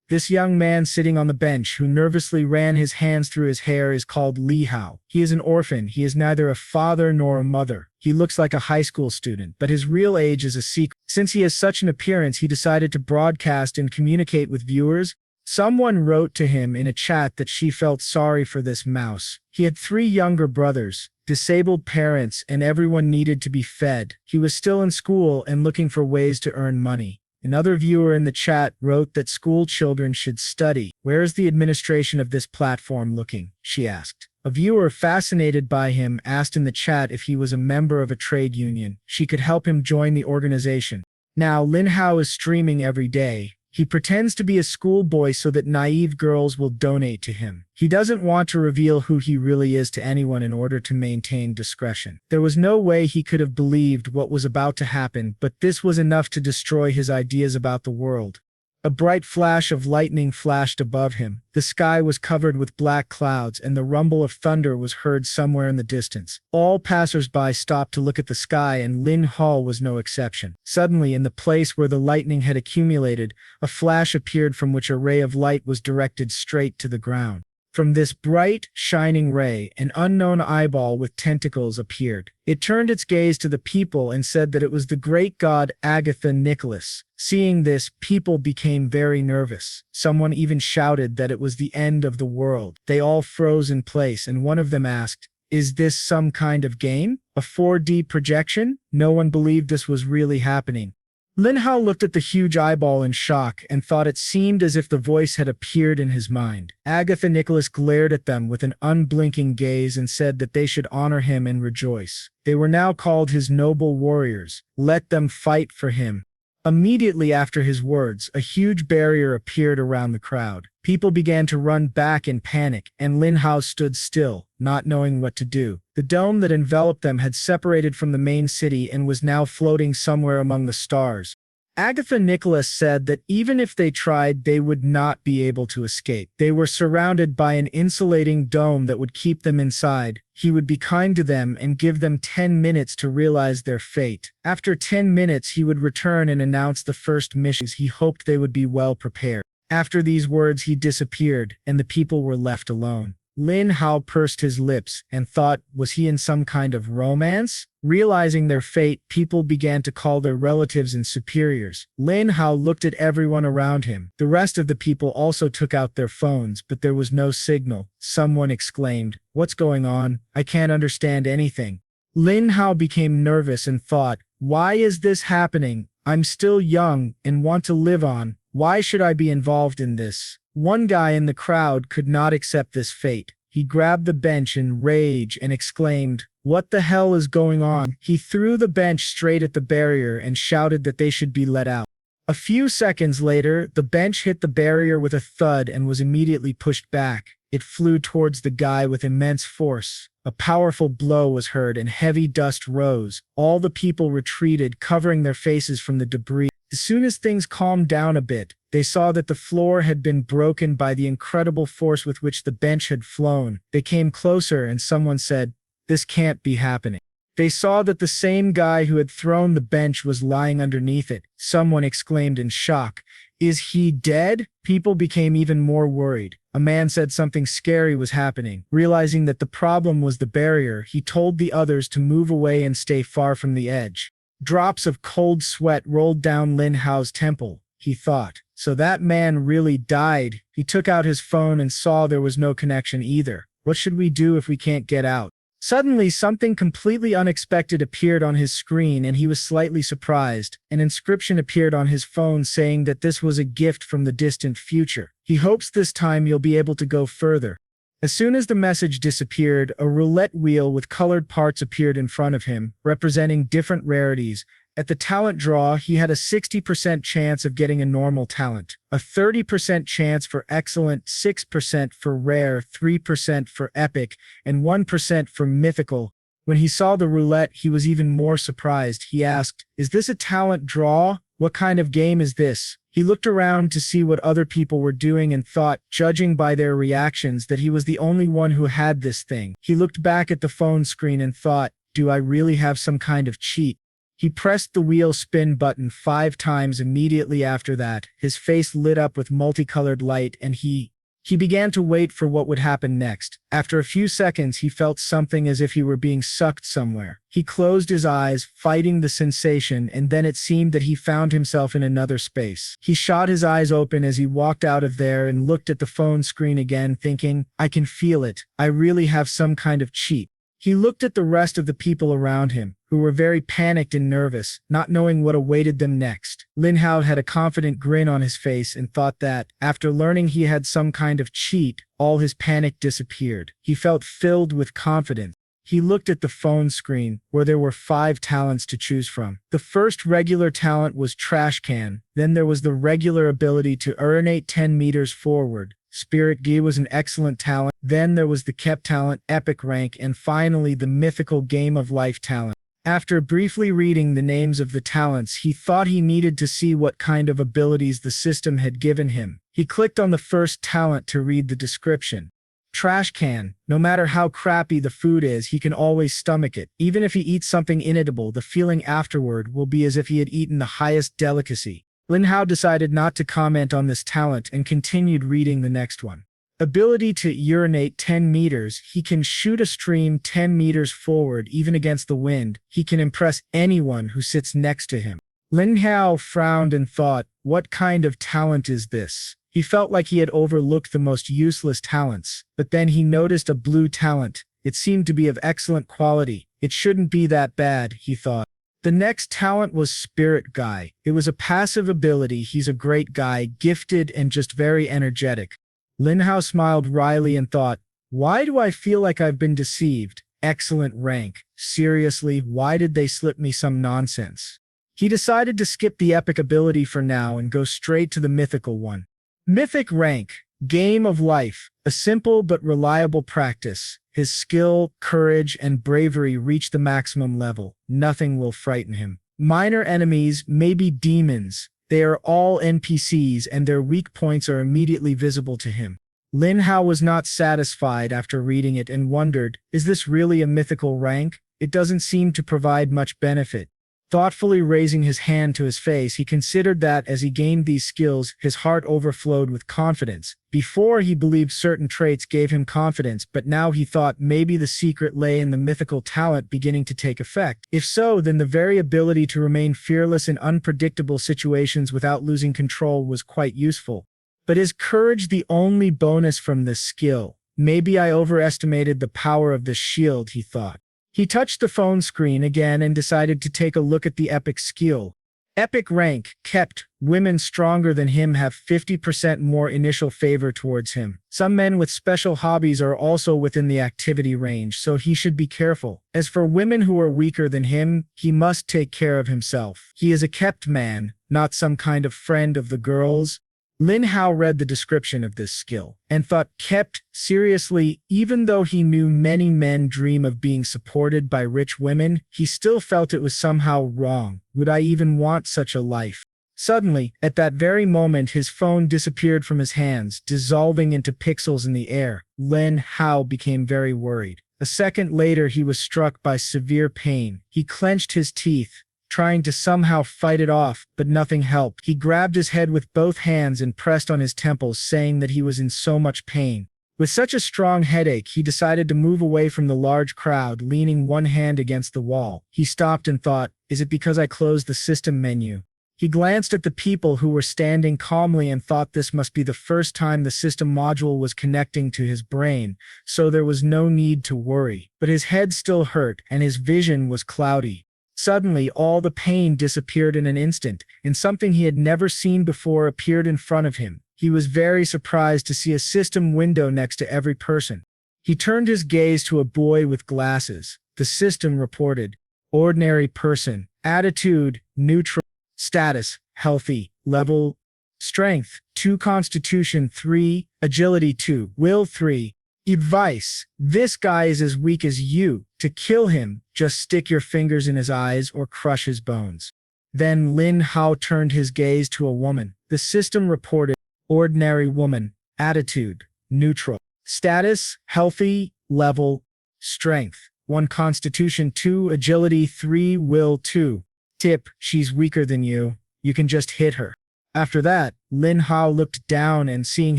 This young man sitting on the bench who nervously ran his hands through his hair is called Lin Hao. He is an orphan. He is neither a father nor a mother. He looks like a high school student, but his real age is a secret. Since he has such an appearance, he decided to broadcast and communicate with viewers. Someone wrote to him in a chat that she felt sorry for this mouse. He had 3 younger brothers, disabled parents, and everyone needed to be fed. He was still in school and looking for ways to earn money. Another viewer in the chat wrote that school children should study. "Where is the administration of this platform looking?" she asked. A viewer fascinated by him asked in the chat if he was a member of a trade union. She could help him join the organization. Now, Lin Hao is streaming every day. He pretends to be a schoolboy so that naive girls will donate to him. He doesn't want to reveal who he really is to anyone in order to maintain discretion. There was no way he could have believed what was about to happen, but this was enough to destroy his ideas about the world. A bright flash of lightning flashed above him. The sky was covered with black clouds, and the rumble of thunder was heard somewhere in the distance. All passers-by stopped to look at the sky, and Lin Hao was no exception. Suddenly, in the place where the lightning had accumulated, a flash appeared from which a ray of light was directed straight to the ground. From this bright, shining ray, an unknown eyeball with tentacles appeared. It turned its gaze to the people and said that it was the great god Agatha Nicholas. Seeing this, people became very nervous. Someone even shouted that it was the end of the world. They all froze in place, and one of them asked, "Is this some kind of game? A 4D projection?" No one believed this was really happening. Lin Hao looked at the huge eyeball in shock and thought it seemed as if the voice had appeared in his mind. Agatha Nicholas glared at them with an unblinking gaze and said that they should honor him and rejoice. They were now called his noble warriors. Let them fight for him. Immediately after his words, a huge barrier appeared around the crowd. People began to run back in panic, and Lin Hao stood still, not knowing what to do. The dome that enveloped them had separated from the main city and was now floating somewhere among the stars. Agatha Nicholas said that even if they tried, they would not be able to escape. They were surrounded by an insulating dome that would keep them inside. He would be kind to them and give them 10 minutes to realize their fate. After 10 minutes, he would return and announce the first missions. He hoped they would be well prepared. After these words, he disappeared, and the people were left alone. Lin Hao pursed his lips and thought, was he in some kind of romance? Realizing their fate, people began to call their relatives and superiors. Lin Hao looked at everyone around him. The rest of the people also took out their phones, but there was no signal. Someone exclaimed, "What's going on? I can't understand anything." Lin Hao became nervous and thought, why is this happening? I'm still young and want to live on. Why should I be involved in this? One guy in the crowd could not accept this fate. He grabbed the bench in rage and exclaimed, "What the hell is going on?" He threw the bench straight at the barrier and shouted that they should be let out. A few seconds later, the bench hit the barrier with a thud and was immediately pushed back. It flew towards the guy with immense force. A powerful blow was heard and heavy dust rose. All the people retreated, covering their faces from the debris. As soon as things calmed down a bit, they saw that the floor had been broken by the incredible force with which the bench had flown. They came closer and someone said, "This can't be happening." They saw that the same guy who had thrown the bench was lying underneath it. Someone exclaimed in shock, "Is he dead?" People became even more worried. A man said something scary was happening. Realizing that the problem was the barrier, he told the others to move away and stay far from the edge. Drops of cold sweat rolled down Lin Hao's temple. He thought, so that man really died. He took out his phone and saw there was no connection either. What should we do if we can't get out? Suddenly, something completely unexpected appeared on his screen and he was slightly surprised. An inscription appeared on his phone saying that this was a gift from the distant future. He hopes this time you'll be able to go further. As soon as the message disappeared, a roulette wheel with colored parts appeared in front of him, representing different rarities. At the talent draw, he had a 60% chance of getting a normal talent, a 30% chance for excellent, 6% for rare, 3% for epic, and 1% for mythical. When he saw the roulette, he was even more surprised. He asked, "Is this a talent draw? What kind of game is this?" He looked around to see what other people were doing and thought, judging by their reactions, that he was the only one who had this thing. He looked back at the phone screen and thought, do I really have some kind of cheat? He pressed the wheel spin button 5 times. Immediately after that, his face lit up with multicolored light and he began to wait for what would happen next. After a few seconds, he felt something as if he were being sucked somewhere. He closed his eyes, fighting the sensation, and then it seemed that he found himself in another space. He shot his eyes open as he walked out of there and looked at the phone screen again, thinking, I can feel it. I really have some kind of cheat. He looked at the rest of the people around him, who were very panicked and nervous, not knowing what awaited them next. Lin Hao had a confident grin on his face and thought that, after learning he had some kind of cheat, all his panic disappeared. He felt filled with confidence. He looked at the phone screen, where there were 5 talents to choose from. The first regular talent was Trash Can, then there was the regular ability to urinate 10 meters forward. Spirit Gi was an excellent talent, then there was the Kept talent, Epic Rank, and finally the mythical Game of Life talent. After briefly reading the names of the talents, he thought he needed to see what kind of abilities the system had given him. He clicked on the first talent to read the description. Trash Can. No matter how crappy the food is, he can always stomach it. Even if he eats something inedible, the feeling afterward will be as if he had eaten the highest delicacy. Lin Hao decided not to comment on this talent and continued reading the next one. Ability to urinate 10 meters. He can shoot a stream 10 meters forward even against the wind. He can impress anyone who sits next to him. Lin Hao frowned and thought, what kind of talent is this? He felt like he had overlooked the most useless talents, but then he noticed a blue talent. It seemed to be of excellent quality. It shouldn't be that bad, he thought. The next talent was Spirit Guy. It was a passive ability. He's a great guy, gifted and just very energetic. Lin Hao smiled wryly and thought, why do I feel like I've been deceived? Excellent rank. Seriously, why did they slip me some nonsense? He decided to skip the epic ability for now and go straight to the mythical one. Mythic Rank. Game of Life. A simple but reliable practice. His skill, courage, and bravery reach the maximum level. Nothing will frighten him. Minor enemies, maybe demons. They are all NPCs and their weak points are immediately visible to him. Lin Hao was not satisfied after reading it and wondered, is this really a mythical rank? It doesn't seem to provide much benefit. Thoughtfully raising his hand to his face, he considered that as he gained these skills, his heart overflowed with confidence. Before, he believed certain traits gave him confidence, but now he thought maybe the secret lay in the mythical talent beginning to take effect. If so, then the very ability to remain fearless in unpredictable situations without losing control was quite useful. But is courage the only bonus from this skill? Maybe I overestimated the power of this shield, he thought. He touched the phone screen again and decided to take a look at the epic skill. Epic Rank. Kept. Women stronger than him have 50% more initial favor towards him. Some men with special hobbies are also within the activity range, so he should be careful. As for women who are weaker than him, he must take care of himself. He is a kept man, not some kind of friend of the girls. Lin Hao read the description of this skill and thought, kept? Seriously, even though he knew many men dream of being supported by rich women, he still felt it was somehow wrong. Would I even want such a life? Suddenly, at that very moment, his phone disappeared from his hands, dissolving into pixels in the air. Lin Hao became very worried. A second later, he was struck by severe pain. He clenched his teeth, trying to somehow fight it off, but nothing helped. He grabbed his head with both hands and pressed on his temples, saying that he was in so much pain. With such a strong headache, he decided to move away from the large crowd, leaning one hand against the wall. He stopped and thought, is it because I closed the system menu? He glanced at the people who were standing calmly and thought this must be the first time the system module was connecting to his brain, so there was no need to worry. But his head still hurt, and his vision was cloudy. Suddenly, all the pain disappeared in an instant, and something he had never seen before appeared in front of him. He was very surprised to see a system window next to every person. He turned his gaze to a boy with glasses. The system reported, ordinary person, attitude, neutral, status, healthy, level, strength, 2, constitution 3, agility 2, will 3. Advice: this guy is as weak as you. To kill him, just stick your fingers in his eyes or crush his bones. Then Lin Hao turned his gaze to a woman. The system reported, ordinary woman, attitude, neutral, status, healthy, level, strength 1, constitution 2, agility 3, will 2. Tip, she's weaker than you. You can just hit her. After that, Lin Hao looked down and seeing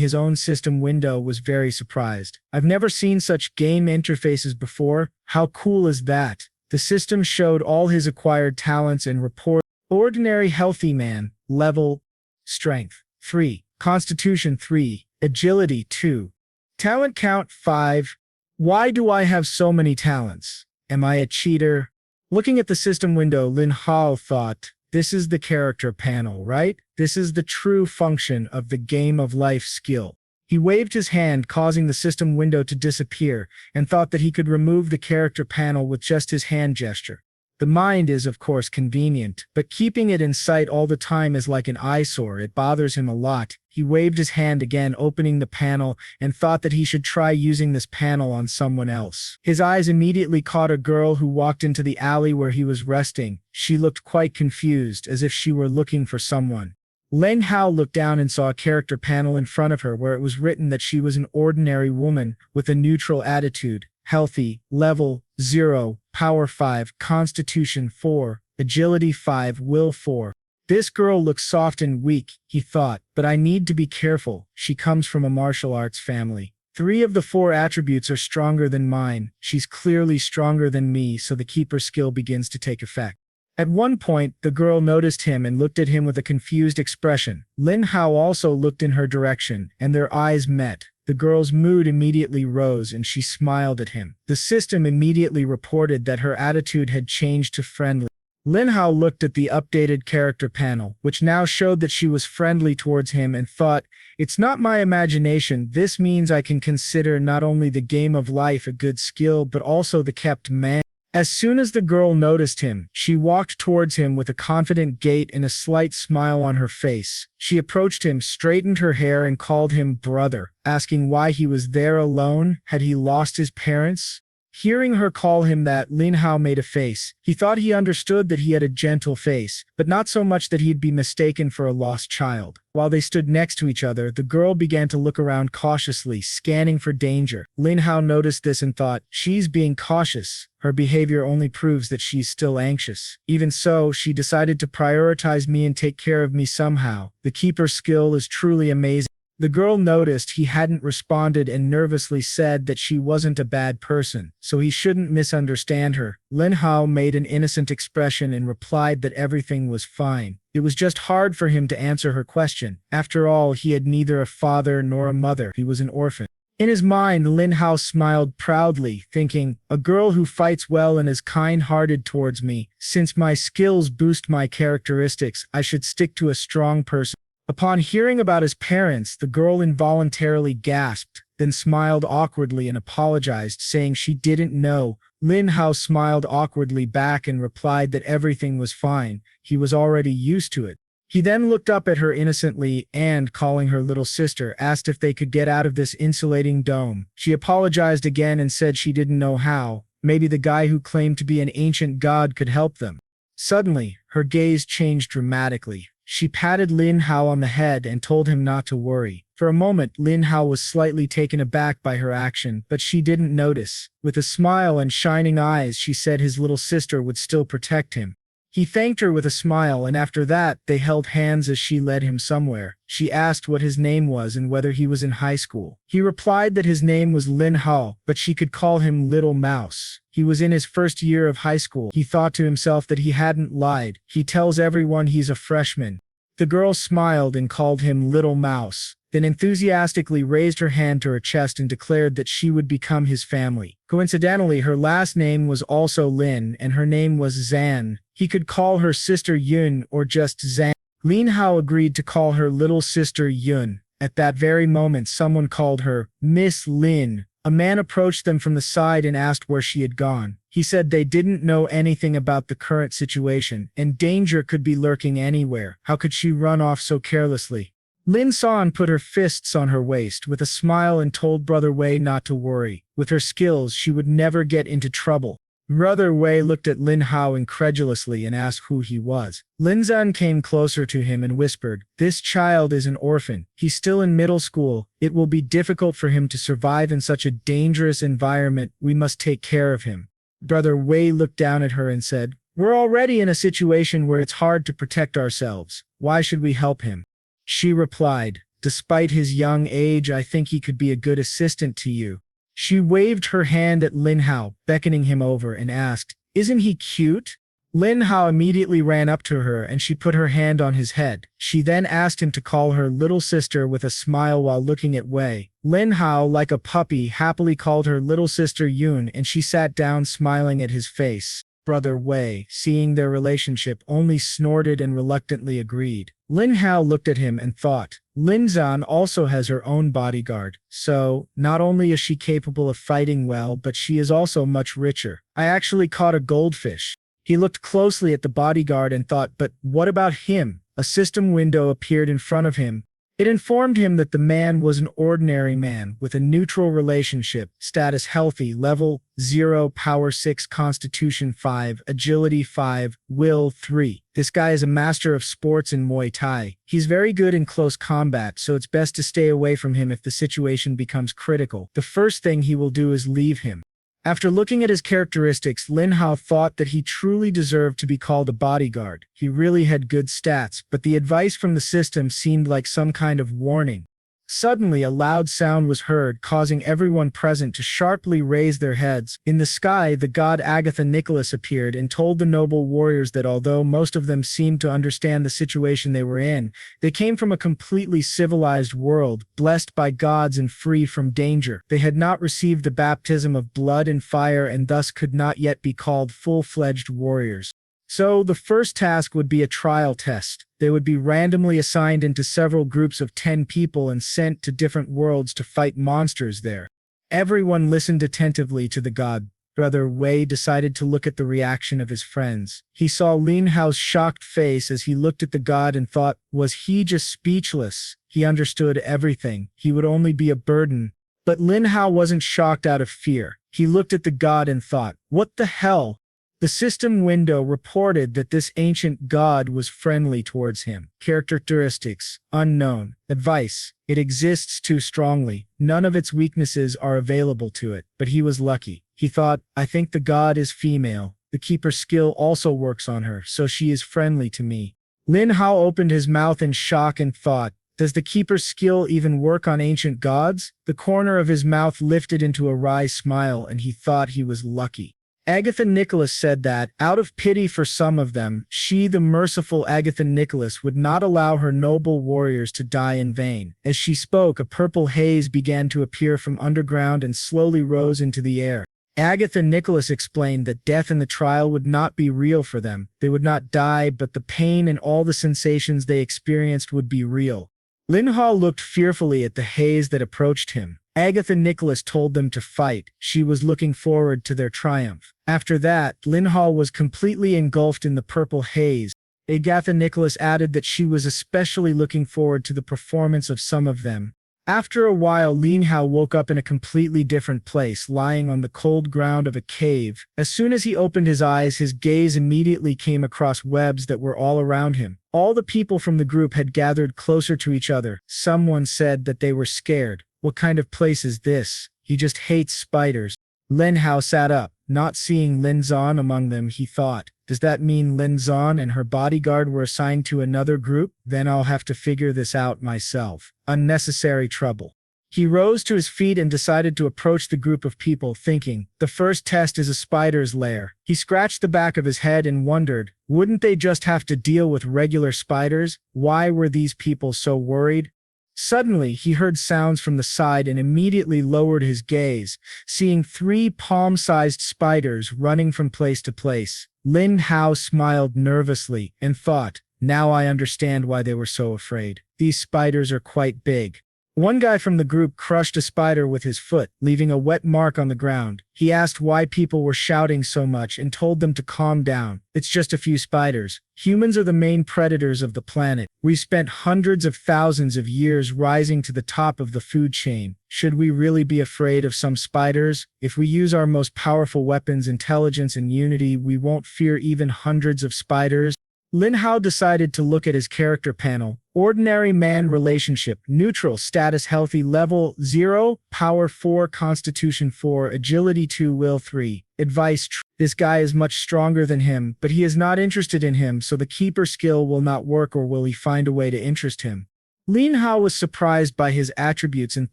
his own system window was very surprised. I've never seen such game interfaces before. How cool is that? The system showed all his acquired talents and report. Ordinary healthy man, level, strength 3, constitution 3, agility 2, talent count 5. Why do I have so many talents? Am I a cheater? Looking at the system window, Lin Hao thought, this is the character panel, right? This is the true function of the game of life skill. He waved his hand, causing the system window to disappear, and thought that he could remove the character panel with just his hand gesture. The mind is, of course, convenient, but keeping it in sight all the time is like an eyesore. It bothers him a lot. He waved his hand again, opening the panel, and thought that he should try using this panel on someone else. His eyes immediately caught a girl who walked into the alley where he was resting. She looked quite confused, as if she were looking for someone. Lin Hao looked down and saw a character panel in front of her where it was written that she was an ordinary woman with a neutral attitude, healthy, level 0, power 5, constitution 4, agility 5, will 4. This girl looks soft and weak, he thought, but I need to be careful. She comes from a martial arts family. 3 of the 4 attributes are stronger than mine. She's clearly stronger than me, so the keeper skill begins to take effect. At one point, the girl noticed him and looked at him with a confused expression. Lin Hao also looked in her direction, and their eyes met. The girl's mood immediately rose and she smiled at him. The system immediately reported that her attitude had changed to friendly. Lin Hao looked at the updated character panel, which now showed that she was friendly towards him, and thought, it's not my imagination. This means I can consider not only the game of life a good skill but also the kept man. As soon as the girl noticed him, she walked towards him with a confident gait and a slight smile on her face. She approached him, straightened her hair, and called him brother, asking why he was there alone. Had he lost his parents? Hearing her call him that, Lin Hao made a face. He thought he understood that he had a gentle face, but not so much that he'd be mistaken for a lost child. While they stood next to each other, the girl began to look around cautiously, scanning for danger. Lin Hao noticed this and thought, she's being cautious. Her behavior only proves that she's still anxious. Even so, she decided to prioritize me and take care of me somehow. The keeper skill is truly amazing. The girl noticed he hadn't responded and nervously said that she wasn't a bad person, so he shouldn't misunderstand her. Lin Hao made an innocent expression and replied that everything was fine. It was just hard for him to answer her question. After all, he had neither a father nor a mother. He was an orphan. In his mind, Lin Hao smiled proudly, thinking, a girl who fights well and is kind-hearted towards me. Since my skills boost my characteristics, I should stick to a strong person. Upon hearing about his parents, the girl involuntarily gasped, then smiled awkwardly and apologized, saying she didn't know. Lin Hao smiled awkwardly back and replied that everything was fine. He was already used to it. He then looked up at her innocently and, calling her little sister, asked if they could get out of this insulating dome. She apologized again and said she didn't know how. Maybe the guy who claimed to be an ancient god could help them. Suddenly, her gaze changed dramatically. She patted Lin Hao on the head and told him not to worry. For a moment, Lin Hao was slightly taken aback by her action, but she didn't notice. With a smile and shining eyes, she said his little sister would still protect him. He thanked her with a smile, and after that, they held hands as she led him somewhere. She asked what his name was and whether he was in high school. He replied that his name was Lin Hao, but she could call him Little Mouse. He was in his first year of high school. He thought to himself that he hadn't lied. He tells everyone he's a freshman. The girl smiled and called him Little Mouse, then enthusiastically raised her hand to her chest and declared that she would become his family. Coincidentally, her last name was also Lin, and her name was Zan. He could call her sister Yun or just Zan. Lin Hao agreed to call her little sister Yun. At that very moment, someone called her Miss Lin. A man approached them from the side and asked where she had gone. He said they didn't know anything about the current situation, and danger could be lurking anywhere. How could she run off so carelessly? Lin San put her fists on her waist with a smile and told Brother Wei not to worry. With her skills, she would never get into trouble. Brother Wei looked at Lin Hao incredulously and asked who he was. Lin Zan came closer to him and whispered, "This child is an orphan. He's still in middle school. It will be difficult for him to survive in such a dangerous environment. We must take care of him." Brother Wei looked down at her and said, We're already in a situation where it's hard to protect ourselves. Why should we help him? She replied, despite his young age, I think he could be a good assistant to you. She waved her hand at Lin Hao, beckoning him over, and asked, Isn't he cute? Lin Hao immediately ran up to her and she put her hand on his head. She then asked him to call her little sister with a smile while looking at Wei. Lin Hao, like a puppy, happily called her little sister Yun, and she sat down smiling at his face. Brother Wei, seeing their relationship, only snorted and reluctantly agreed. Lin Hao looked at him and thought, Lin Zan also has her own bodyguard, so not only is she capable of fighting well, but she is also much richer. I actually caught a goldfish. He looked closely at the bodyguard and thought, but what about him? A system window appeared in front of him. It informed him that the man was an ordinary man with a neutral relationship, status healthy, level 0, power 6, constitution 5, agility 5, will 3. This guy is a master of sports in Muay Thai. He's very good in close combat, so it's best to stay away from him if the situation becomes critical. The first thing he will do is leave him. After looking at his characteristics, Lin Hao thought that he truly deserved to be called a bodyguard. He really had good stats, but the advice from the system seemed like some kind of warning. Suddenly, a loud sound was heard, causing everyone present to sharply raise their heads. In the sky, the god Agatha Nicholas appeared and told the noble warriors that although most of them seemed to understand the situation they were in, they came from a completely civilized world, blessed by gods and free from danger. They had not received the baptism of blood and fire and thus could not yet be called full-fledged warriors. So, the first task would be a trial test. They would be randomly assigned into several groups of 10 people and sent to different worlds to fight monsters there. Everyone listened attentively to the god. Brother Wei decided to look at the reaction of his friends. He saw Lin Hao's shocked face as he looked at the god and thought, was he just speechless? He understood everything. He would only be a burden. But Lin Hao wasn't shocked out of fear. He looked at the god and thought, what the hell? The system window reported that this ancient god was friendly towards him. Characteristics: unknown. Advice: it exists too strongly. None of its weaknesses are available to it. But he was lucky. He thought, I think the god is female. The keeper's skill also works on her, so she is friendly to me. Lin Hao opened his mouth in shock and thought, does the keeper's skill even work on ancient gods? The corner of his mouth lifted into a wry smile and he thought he was lucky. Agatha Nicholas said that, out of pity for some of them, she, the merciful Agatha Nicholas, would not allow her noble warriors to die in vain. As she spoke, a purple haze began to appear from underground and slowly rose into the air. Agatha Nicholas explained that death in the trial would not be real for them. They would not die, but the pain and all the sensations they experienced would be real. Lin Hao looked fearfully at the haze that approached him. Agatha Nicholas told them to fight. She was looking forward to their triumph. After that, Lin Hao was completely engulfed in the purple haze. Agatha Nicholas added that she was especially looking forward to the performance of some of them. After a while, Lin Hao woke up in a completely different place, lying on the cold ground of a cave. As soon as he opened his eyes, his gaze immediately came across webs that were all around him. All the people from the group had gathered closer to each other. Someone said that they were scared. What kind of place is this? He just hates spiders. Lin Hao sat up. Not seeing Lin Zan among them, he thought, does that mean Lin Zan and her bodyguard were assigned to another group? Then I'll have to figure this out myself. Unnecessary trouble. He rose to his feet and decided to approach the group of people, thinking, the first test is a spider's lair. He scratched the back of his head and wondered, wouldn't they just have to deal with regular spiders? Why were these people so worried? Suddenly, he heard sounds from the side and immediately lowered his gaze, seeing 3 palm-sized spiders running from place to place. Lin Hao smiled nervously and thought, now I understand why they were so afraid. These spiders are quite big. One guy from the group crushed a spider with his foot, leaving a wet mark on the ground. He asked why people were shouting so much and told them to calm down. It's just a few spiders. Humans are the main predators of the planet. We've spent hundreds of thousands of years rising to the top of the food chain. Should we really be afraid of some spiders? If we use our most powerful weapons, intelligence and unity, we won't fear even hundreds of spiders. Lin Hao decided to look at his character panel. Ordinary man relationship, neutral, status healthy, level 0, power 4, constitution 4, agility 2, will 3. Advice, this guy is much stronger than him, but he is not interested in him, so the keeper skill will not work, or will he find a way to interest him? Lin Hao was surprised by his attributes and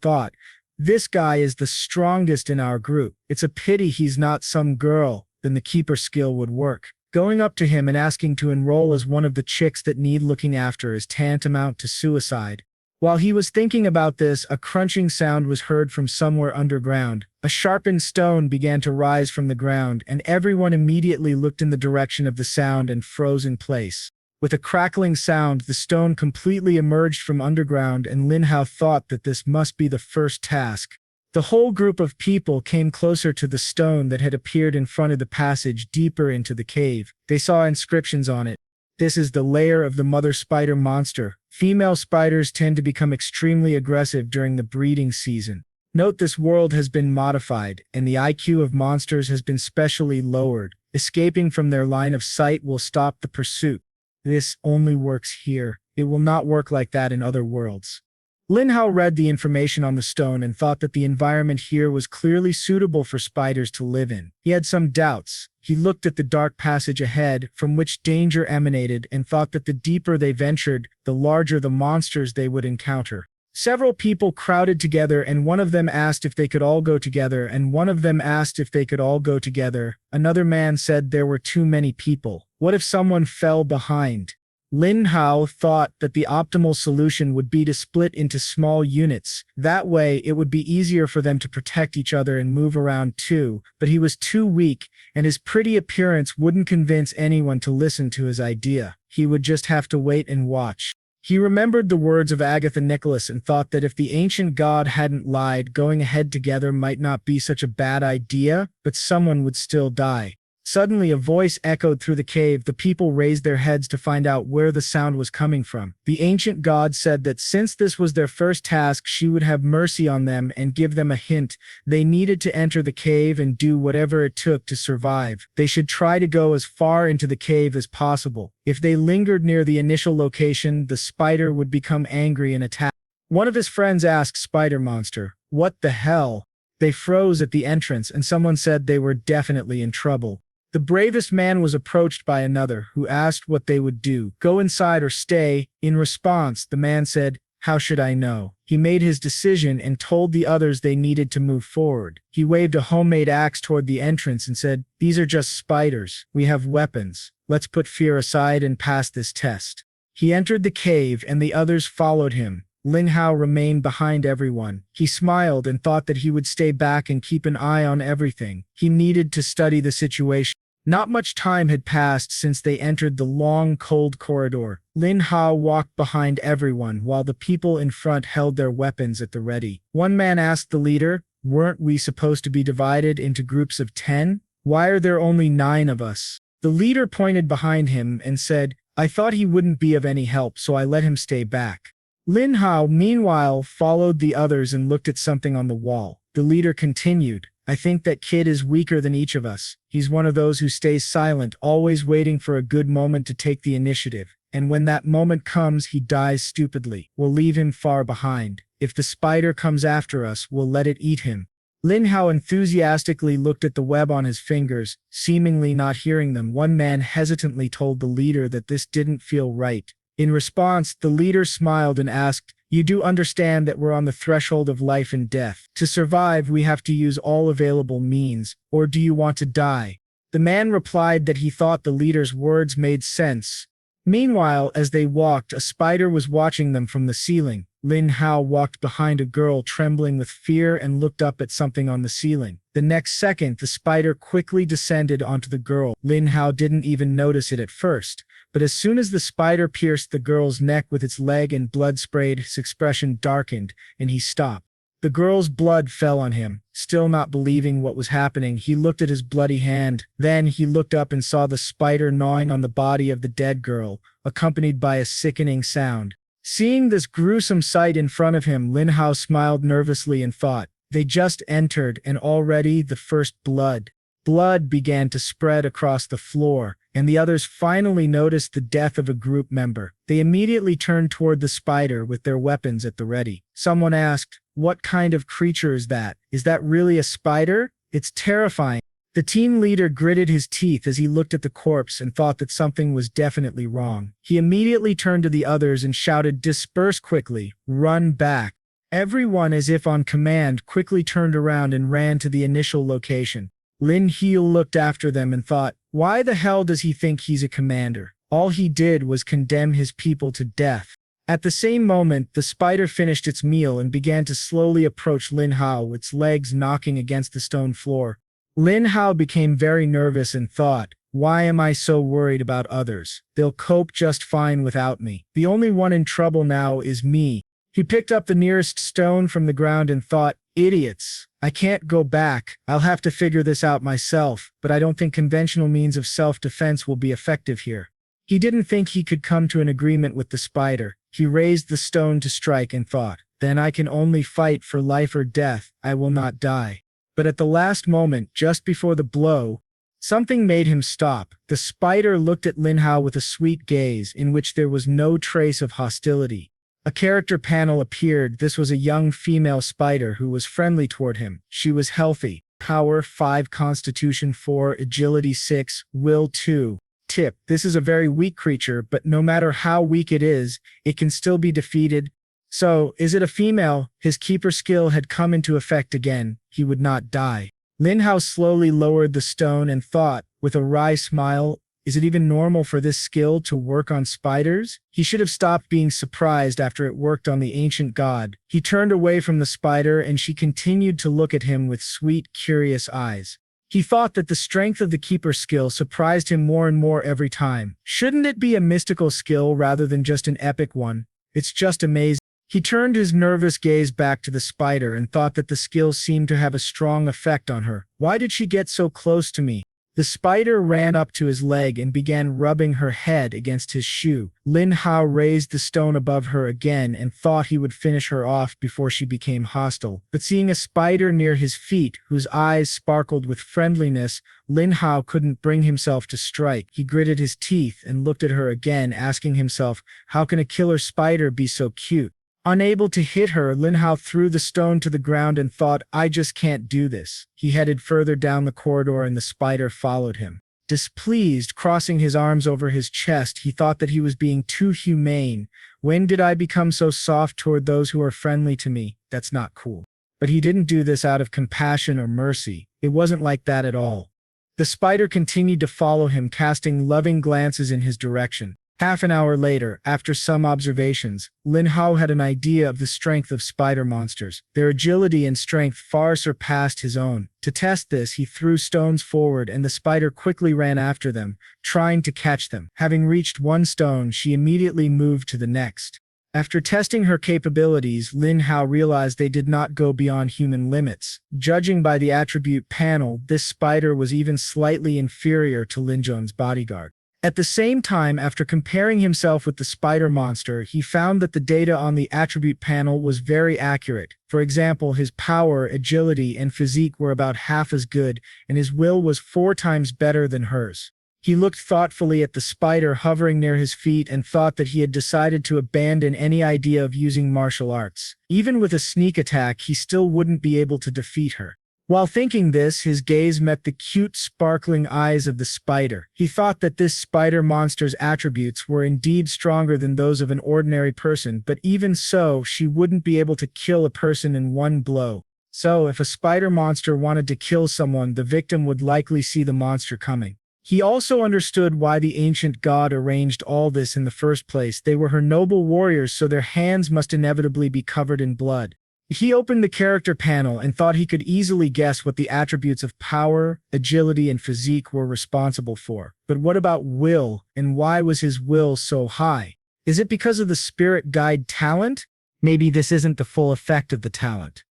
thought, this guy is the strongest in our group. It's a pity he's not some girl, then the keeper skill would work. Going up to him and asking to enroll as one of the chicks that need looking after is tantamount to suicide. While he was thinking about this, a crunching sound was heard from somewhere underground. A sharpened stone began to rise from the ground, and everyone immediately looked in the direction of the sound and froze in place. With a crackling sound, the stone completely emerged from underground, and Lin Hao thought that this must be the first task. The whole group of people came closer to the stone that had appeared in front of the passage deeper into the cave. They saw inscriptions on it. This is the lair of the mother spider monster. Female spiders tend to become extremely aggressive during the breeding season. Note, this world has been modified, and the IQ of monsters has been specially lowered. Escaping from their line of sight will stop the pursuit. This only works here. It will not work like that in other worlds. Lin Hao read the information on the stone and thought that the environment here was clearly suitable for spiders to live in. He had some doubts. He looked at the dark passage ahead, from which danger emanated, and thought that the deeper they ventured, the larger the monsters they would encounter. Several people crowded together, and one of them asked if they could all go together, and one of them asked if they could all go together. Another man said there were too many people. What if someone fell behind? Lin Hao thought that the optimal solution would be to split into small units. That way, it would be easier for them to protect each other and move around too, but he was too weak, and his pretty appearance wouldn't convince anyone to listen to his idea. He would just have to wait and watch. He remembered the words of Agatha Nicholas and thought that if the ancient god hadn't lied, going ahead together might not be such a bad idea, but someone would still die. Suddenly, a voice echoed through the cave. The people raised their heads to find out where the sound was coming from. The ancient god said that since this was their first task, she would have mercy on them and give them a hint. They needed to enter the cave and do whatever it took to survive. They should try to go as far into the cave as possible. If they lingered near the initial location, the spider would become angry and attack. One of his friends asked Spider Monster, "What the hell?" They froze at the entrance, and someone said they were definitely in trouble. The bravest man was approached by another, who asked what they would do. Go inside or stay. In response, the man said, "How should I know?" He made his decision and told the others they needed to move forward. He waved a homemade axe toward the entrance and said, "These are just spiders. We have weapons. Let's put fear aside and pass this test." He entered the cave and the others followed him. Lin Hao remained behind everyone. He smiled and thought that he would stay back and keep an eye on everything. He needed to study the situation. Not much time had passed since they entered the long, cold corridor. Lin Hao walked behind everyone while the people in front held their weapons at the ready. One man asked the leader, "Weren't we supposed to be divided into groups of 10? Why are there only 9 of us?" The leader pointed behind him and said, "I thought he wouldn't be of any help, so I let him stay back." Lin Hao, meanwhile, followed the others and looked at something on the wall. The leader continued, "I think that kid is weaker than each of us. He's one of those who stays silent, always waiting for a good moment to take the initiative. And when that moment comes, he dies stupidly. We'll leave him far behind. If the spider comes after us, we'll let it eat him." Lin Hao enthusiastically looked at the web on his fingers, seemingly not hearing them. One man hesitantly told the leader that this didn't feel right. In response, the leader smiled and asked, "You do understand that we're on the threshold of life and death. To survive, we have to use all available means, or do you want to die?" The man replied that he thought the leader's words made sense. Meanwhile, as they walked, a spider was watching them from the ceiling. Lin Hao walked behind a girl trembling with fear and looked up at something on the ceiling. The next second, the spider quickly descended onto the girl. Lin Hao didn't even notice it at first, but as soon as the spider pierced the girl's neck with its leg and blood sprayed, his expression darkened, and he stopped. The girl's blood fell on him. Still not believing what was happening, he looked at his bloody hand. Then he looked up and saw the spider gnawing on the body of the dead girl, accompanied by a sickening sound. Seeing this gruesome sight in front of him, Lin Hao smiled nervously and thought, "They just entered, and already the first blood." Blood began to spread across the floor, and the others finally noticed the death of a group member. They immediately turned toward the spider with their weapons at the ready. Someone asked, "What kind of creature is that? Is that really a spider? It's terrifying." The team leader gritted his teeth as he looked at the corpse and thought that something was definitely wrong. He immediately turned to the others and shouted, "Disperse quickly, run back." Everyone, as if on command, quickly turned around and ran to the initial location. Lin Hao looked after them and thought, why the hell does he think he's a commander? All he did was condemn his people to death. At the same moment, the spider finished its meal and began to slowly approach Lin Hao, its legs knocking against the stone floor. Lin Hao became very nervous and thought, why am I so worried about others? They'll cope just fine without me. The only one in trouble now is me. He picked up the nearest stone from the ground and thought, idiots. I can't go back. I'll have to figure this out myself, but I don't think conventional means of self-defense will be effective here. He didn't think he could come to an agreement with the spider. He raised the stone to strike and thought, then I can only fight for life or death. I will not die. But at the last moment, just before the blow, something made him stop. The spider looked at Lin Hao with a sweet gaze in which there was no trace of hostility. A character panel appeared. This was a young female spider who was friendly toward him. She was healthy. Power 5, Constitution 4, Agility 6, Will 2. Tip: this is a very weak creature, but no matter how weak it is, it can still be defeated. So, is it a female? His keeper skill had come into effect again. He would not die. Lin Hao slowly lowered the stone and thought, with a wry smile, is it even normal for this skill to work on spiders? He should have stopped being surprised after it worked on the ancient god. He turned away from the spider and she continued to look at him with sweet, curious eyes. He thought that the strength of the keeper skill surprised him more and more every time. Shouldn't it be a mystical skill rather than just an epic one? It's just amazing. He turned his nervous gaze back to the spider and thought that the skill seemed to have a strong effect on her. Why did she get so close to me? The spider ran up to his leg and began rubbing her head against his shoe. Lin Hao raised the stone above her again and thought he would finish her off before she became hostile. But seeing a spider near his feet, whose eyes sparkled with friendliness, Lin Hao couldn't bring himself to strike. He gritted his teeth and looked at her again, asking himself, how can a killer spider be so cute? Unable to hit her, Lin Hao threw the stone to the ground and thought, I just can't do this. He headed further down the corridor and the spider followed him. Displeased, crossing his arms over his chest, he thought that he was being too humane. When did I become so soft toward those who are friendly to me? That's not cool. But he didn't do this out of compassion or mercy. It wasn't like that at all. The spider continued to follow him, casting loving glances in his direction. Half an hour later, after some observations, Lin Hao had an idea of the strength of spider monsters. Their agility and strength far surpassed his own. To test this, he threw stones forward and the spider quickly ran after them, trying to catch them. Having reached one stone, she immediately moved to the next. After testing her capabilities, Lin Hao realized they did not go beyond human limits. Judging by the attribute panel, this spider was even slightly inferior to Lin Zhong's bodyguard. At the same time, after comparing himself with the spider monster, he found that the data on the attribute panel was very accurate. For example, his power, agility, and physique were about half as good, and his will was 4 times better than hers. He looked thoughtfully at the spider hovering near his feet and thought that he had decided to abandon any idea of using martial arts. Even with a sneak attack, he still wouldn't be able to defeat her. While thinking this, his gaze met the cute, sparkling eyes of the spider. He thought that this spider monster's attributes were indeed stronger than those of an ordinary person, but even so, she wouldn't be able to kill a person in one blow. So, if a spider monster wanted to kill someone, the victim would likely see the monster coming. He also understood why the ancient god arranged all this in the first place. They were her noble warriors, so their hands must inevitably be covered in blood. He opened the character panel and thought he could easily guess what the attributes of power, agility, and physique were responsible for. But what about will, and why was his will so high? Is it because of the spirit guide talent? Maybe this isn't the full effect of the talent.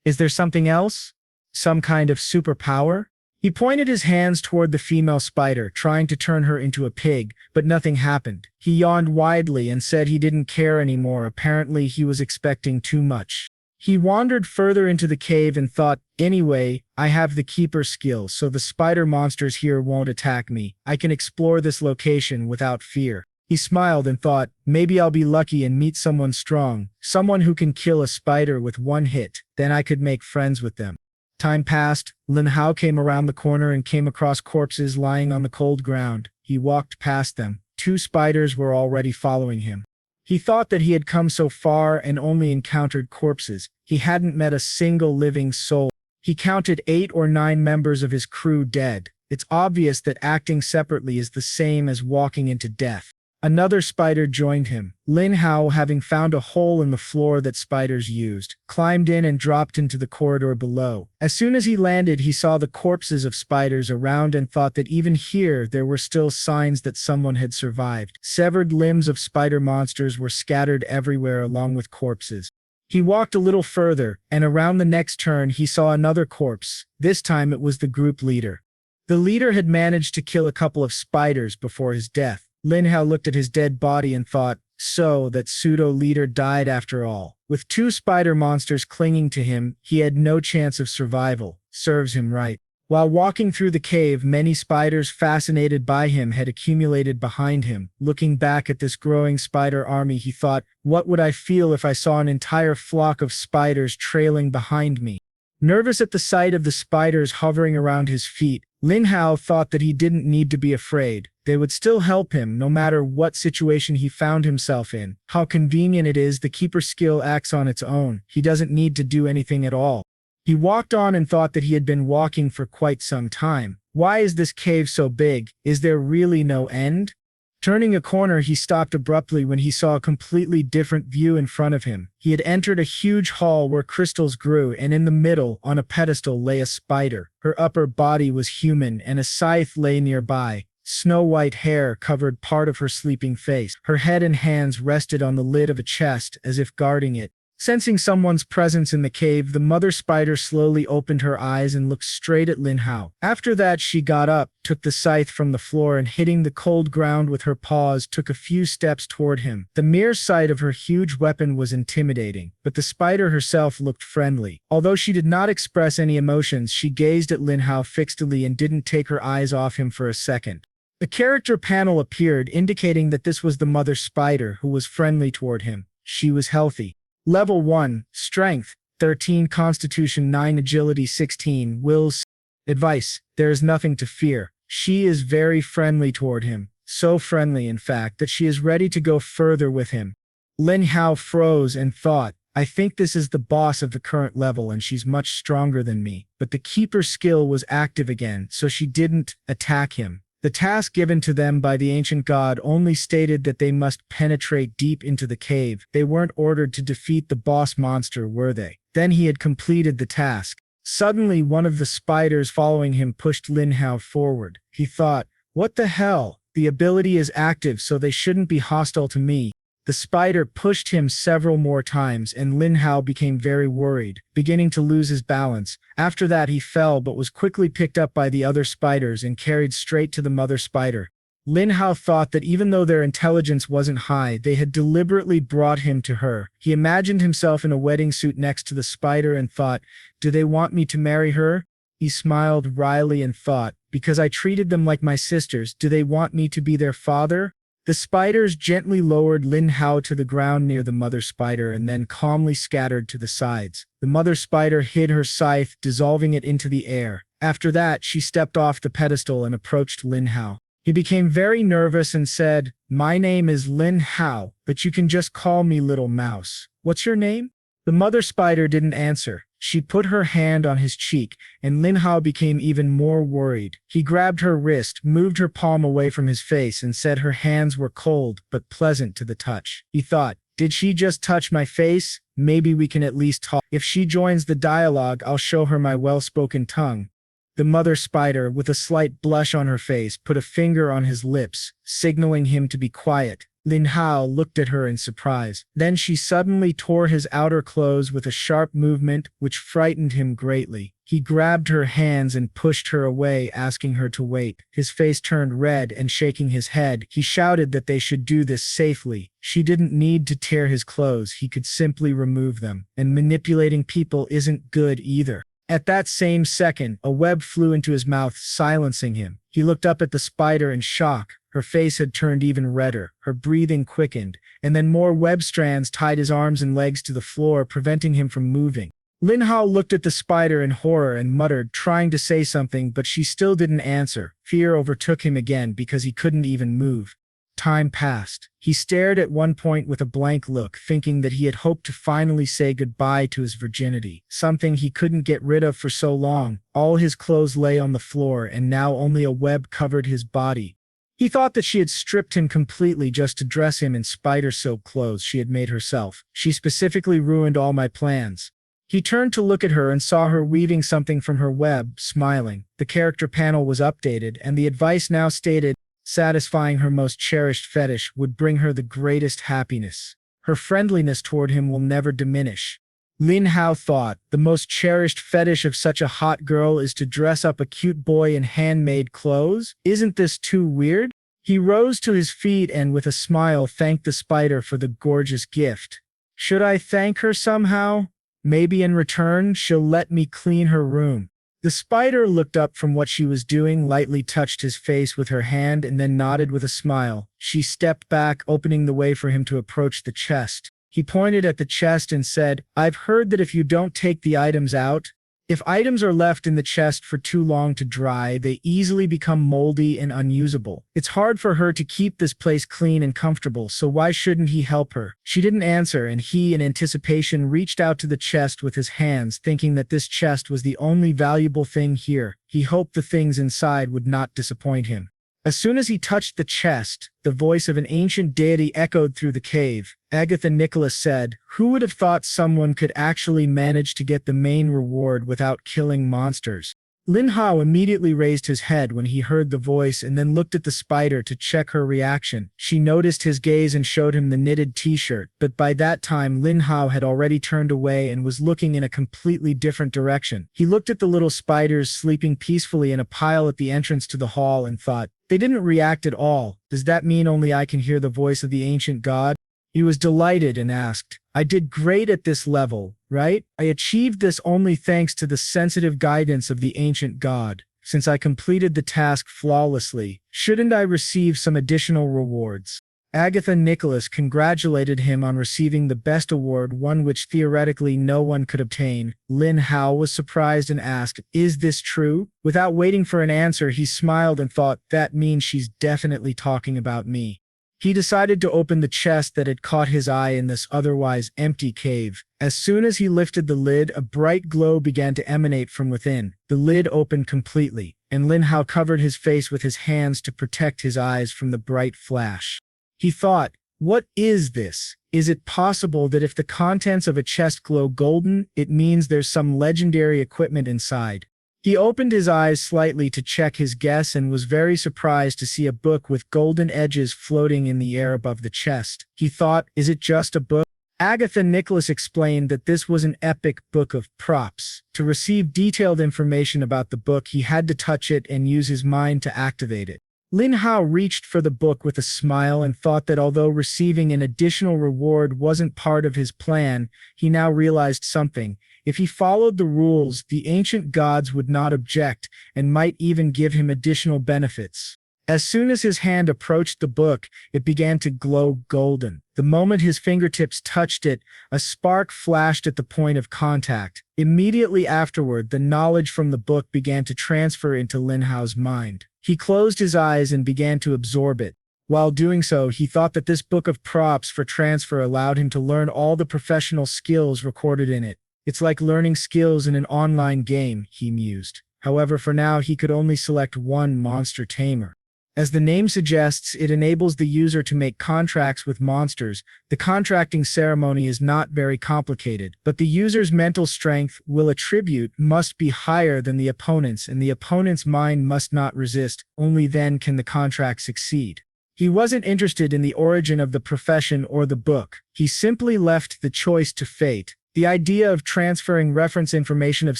Is there something else? Some kind of superpower? He pointed his hands toward the female spider, trying to turn her into a pig, but nothing happened. He yawned widely and said he didn't care anymore. Apparently, he was expecting too much. He wandered further into the cave and thought, anyway, I have the keeper skill, so the spider monsters here won't attack me. I can explore this location without fear. He smiled and thought, maybe I'll be lucky and meet someone strong, someone who can kill a spider with one hit. Then I could make friends with them. Time passed. Lin Hao came around the corner and came across corpses lying on the cold ground. He walked past them. 2 spiders were already following him. He thought that he had come so far and only encountered corpses. He hadn't met a single living soul. He counted 8 or 9 members of his crew dead. It's obvious that acting separately is the same as walking into death. Another spider joined him. Lin Hao, having found a hole in the floor that spiders used, climbed in and dropped into the corridor below. As soon as he landed, he saw the corpses of spiders around and thought that even here there were still signs that someone had survived. Severed limbs of spider monsters were scattered everywhere along with corpses. He walked a little further, and around the next turn he saw another corpse. This time it was the group leader. The leader had managed to kill a couple of spiders before his death. Lin Hao looked at his dead body and thought, so that pseudo-leader died after all. With 2 spider monsters clinging to him, he had no chance of survival. Serves him right. While walking through the cave, many spiders fascinated by him had accumulated behind him. Looking back at this growing spider army, he thought, what would I feel if I saw an entire flock of spiders trailing behind me? Nervous at the sight of the spiders hovering around his feet, Lin Hao thought that he didn't need to be afraid. They would still help him no matter what situation he found himself in. How convenient it is, the keeper skill acts on its own. He doesn't need to do anything at all. He walked on and thought that he had been walking for quite some time. Why is this cave so big? Is there really no end? Turning a corner, he stopped abruptly when he saw a completely different view in front of him. He had entered a huge hall where crystals grew, and in the middle, on a pedestal, lay a spider. Her upper body was human, and a scythe lay nearby. Snow-white hair covered part of her sleeping face. Her head and hands rested on the lid of a chest, as if guarding it. Sensing someone's presence in the cave, the mother spider slowly opened her eyes and looked straight at Lin Hao. After that, she got up, took the scythe from the floor, and hitting the cold ground with her paws, took a few steps toward him. The mere sight of her huge weapon was intimidating, but the spider herself looked friendly. Although she did not express any emotions, she gazed at Lin Hao fixedly and didn't take her eyes off him for a second. A character panel appeared, indicating that this was the mother spider, who was friendly toward him. She was healthy. Level 1, Strength, 13 Constitution 9 Agility 16 Wills. Advice, there is nothing to fear. She is very friendly toward him, so friendly in fact that she is ready to go further with him. Lin Hao froze and thought, I think this is the boss of the current level and she's much stronger than me. But the keeper skill was active again, so she didn't attack him. The task given to them by the ancient god only stated that they must penetrate deep into the cave. They weren't ordered to defeat the boss monster, were they? Then he had completed the task. Suddenly, one of the spiders following him pushed Lin Hao forward. He thought, what the hell? The ability is active, so they shouldn't be hostile to me. The spider pushed him several more times, and Lin Hao became very worried, beginning to lose his balance. After that, he fell but was quickly picked up by the other spiders and carried straight to the mother spider. Lin Hao thought that even though their intelligence wasn't high, they had deliberately brought him to her. He imagined himself in a wedding suit next to the spider and thought, do they want me to marry her? He smiled wryly and thought, because I treated them like my sisters, do they want me to be their father? The spiders gently lowered Lin Hao to the ground near the mother spider and then calmly scattered to the sides. The mother spider hid her scythe, dissolving it into the air. After that, she stepped off the pedestal and approached Lin Hao. He became very nervous and said, my name is Lin Hao, but you can just call me Little Mouse. What's your name? The mother spider didn't answer. She put her hand on his cheek, and Lin Hao became even more worried. He grabbed her wrist, moved her palm away from his face, and said her hands were cold, but pleasant to the touch. He thought, did she just touch my face? Maybe we can at least talk. If she joins the dialogue, I'll show her my well-spoken tongue. The mother spider, with a slight blush on her face, put a finger on his lips, signaling him to be quiet. Lin Hao looked at her in surprise. Then she suddenly tore his outer clothes with a sharp movement which frightened him greatly. He grabbed her hands and pushed her away, asking her to wait. His face turned red, and shaking his head, he shouted that they should do this safely. She didn't need to tear his clothes, he could simply remove them. And manipulating people isn't good either. At that same second, a web flew into his mouth, silencing him. He looked up at the spider in shock. Her face had turned even redder, her breathing quickened, and then more web strands tied his arms and legs to the floor, preventing him from moving. Lin Hao looked at the spider in horror and muttered, trying to say something, but she still didn't answer. Fear overtook him again because he couldn't even move. Time passed. He stared at one point with a blank look, thinking that he had hoped to finally say goodbye to his virginity, something he couldn't get rid of for so long. All his clothes lay on the floor, and now only a web covered his body. He thought that she had stripped him completely just to dress him in spider silk clothes she had made herself. She specifically ruined all my plans. He turned to look at her and saw her weaving something from her web, smiling. The character panel was updated, and the advice now stated, satisfying her most cherished fetish would bring her the greatest happiness. Her friendliness toward him will never diminish. Lin Hao thought, the most cherished fetish of such a hot girl is to dress up a cute boy in handmade clothes? Isn't this too weird? He rose to his feet and with a smile thanked the spider for the gorgeous gift. Should I thank her somehow? Maybe in return she'll let me clean her room. The spider looked up from what she was doing, lightly touched his face with her hand, and then nodded with a smile. She stepped back, opening the way for him to approach the chest. He pointed at the chest and said, I've heard that if you don't take the items out, if items are left in the chest for too long to dry, they easily become moldy and unusable. It's hard for her to keep this place clean and comfortable, so why shouldn't he help her? She didn't answer, and he, in anticipation, reached out to the chest with his hands, thinking that this chest was the only valuable thing here. He hoped the things inside would not disappoint him. As soon as he touched the chest, the voice of an ancient deity echoed through the cave. Agatha Nicholas said, who would have thought someone could actually manage to get the main reward without killing monsters? Lin Hao immediately raised his head when he heard the voice and then looked at the spider to check her reaction. She noticed his gaze and showed him the knitted t-shirt, but by that time Lin Hao had already turned away and was looking in a completely different direction. He looked at the little spiders sleeping peacefully in a pile at the entrance to the hall and thought, they didn't react at all. Does that mean only I can hear the voice of the ancient god? He was delighted and asked, I did great at this level, right? I achieved this only thanks to the sensitive guidance of the ancient god. Since I completed the task flawlessly, shouldn't I receive some additional rewards? Agatha Nicholas congratulated him on receiving the best award, one which theoretically no one could obtain. Lin Hao was surprised and asked, is this true? Without waiting for an answer, he smiled and thought, that means she's definitely talking about me. He decided to open the chest that had caught his eye in this otherwise empty cave. As soon as he lifted the lid, a bright glow began to emanate from within. The lid opened completely, and Lin Hao covered his face with his hands to protect his eyes from the bright flash. He thought, what is this? Is it possible that if the contents of a chest glow golden, it means there's some legendary equipment inside? He opened his eyes slightly to check his guess and was very surprised to see a book with golden edges floating in the air above the chest. He thought, is it just a book? Agatha Nicholas explained that this was an epic book of props. To receive detailed information about the book, he had to touch it and use his mind to activate it. Lin Hao reached for the book with a smile and thought that although receiving an additional reward wasn't part of his plan, he now realized something. If he followed the rules, the ancient gods would not object and might even give him additional benefits. As soon as his hand approached the book, it began to glow golden. The moment his fingertips touched it, a spark flashed at the point of contact. Immediately afterward, the knowledge from the book began to transfer into Lin Hao's mind. He closed his eyes and began to absorb it. While doing so, he thought that this book of props for transfer allowed him to learn all the professional skills recorded in it. It's like learning skills in an online game, he mused. However, for now, he could only select one monster tamer. As the name suggests, it enables the user to make contracts with monsters. The contracting ceremony is not very complicated, but the user's mental strength, will attribute, must be higher than the opponent's, and the opponent's mind must not resist. Only then can the contract succeed. He wasn't interested in the origin of the profession or the book. He simply left the choice to fate. The idea of transferring reference information of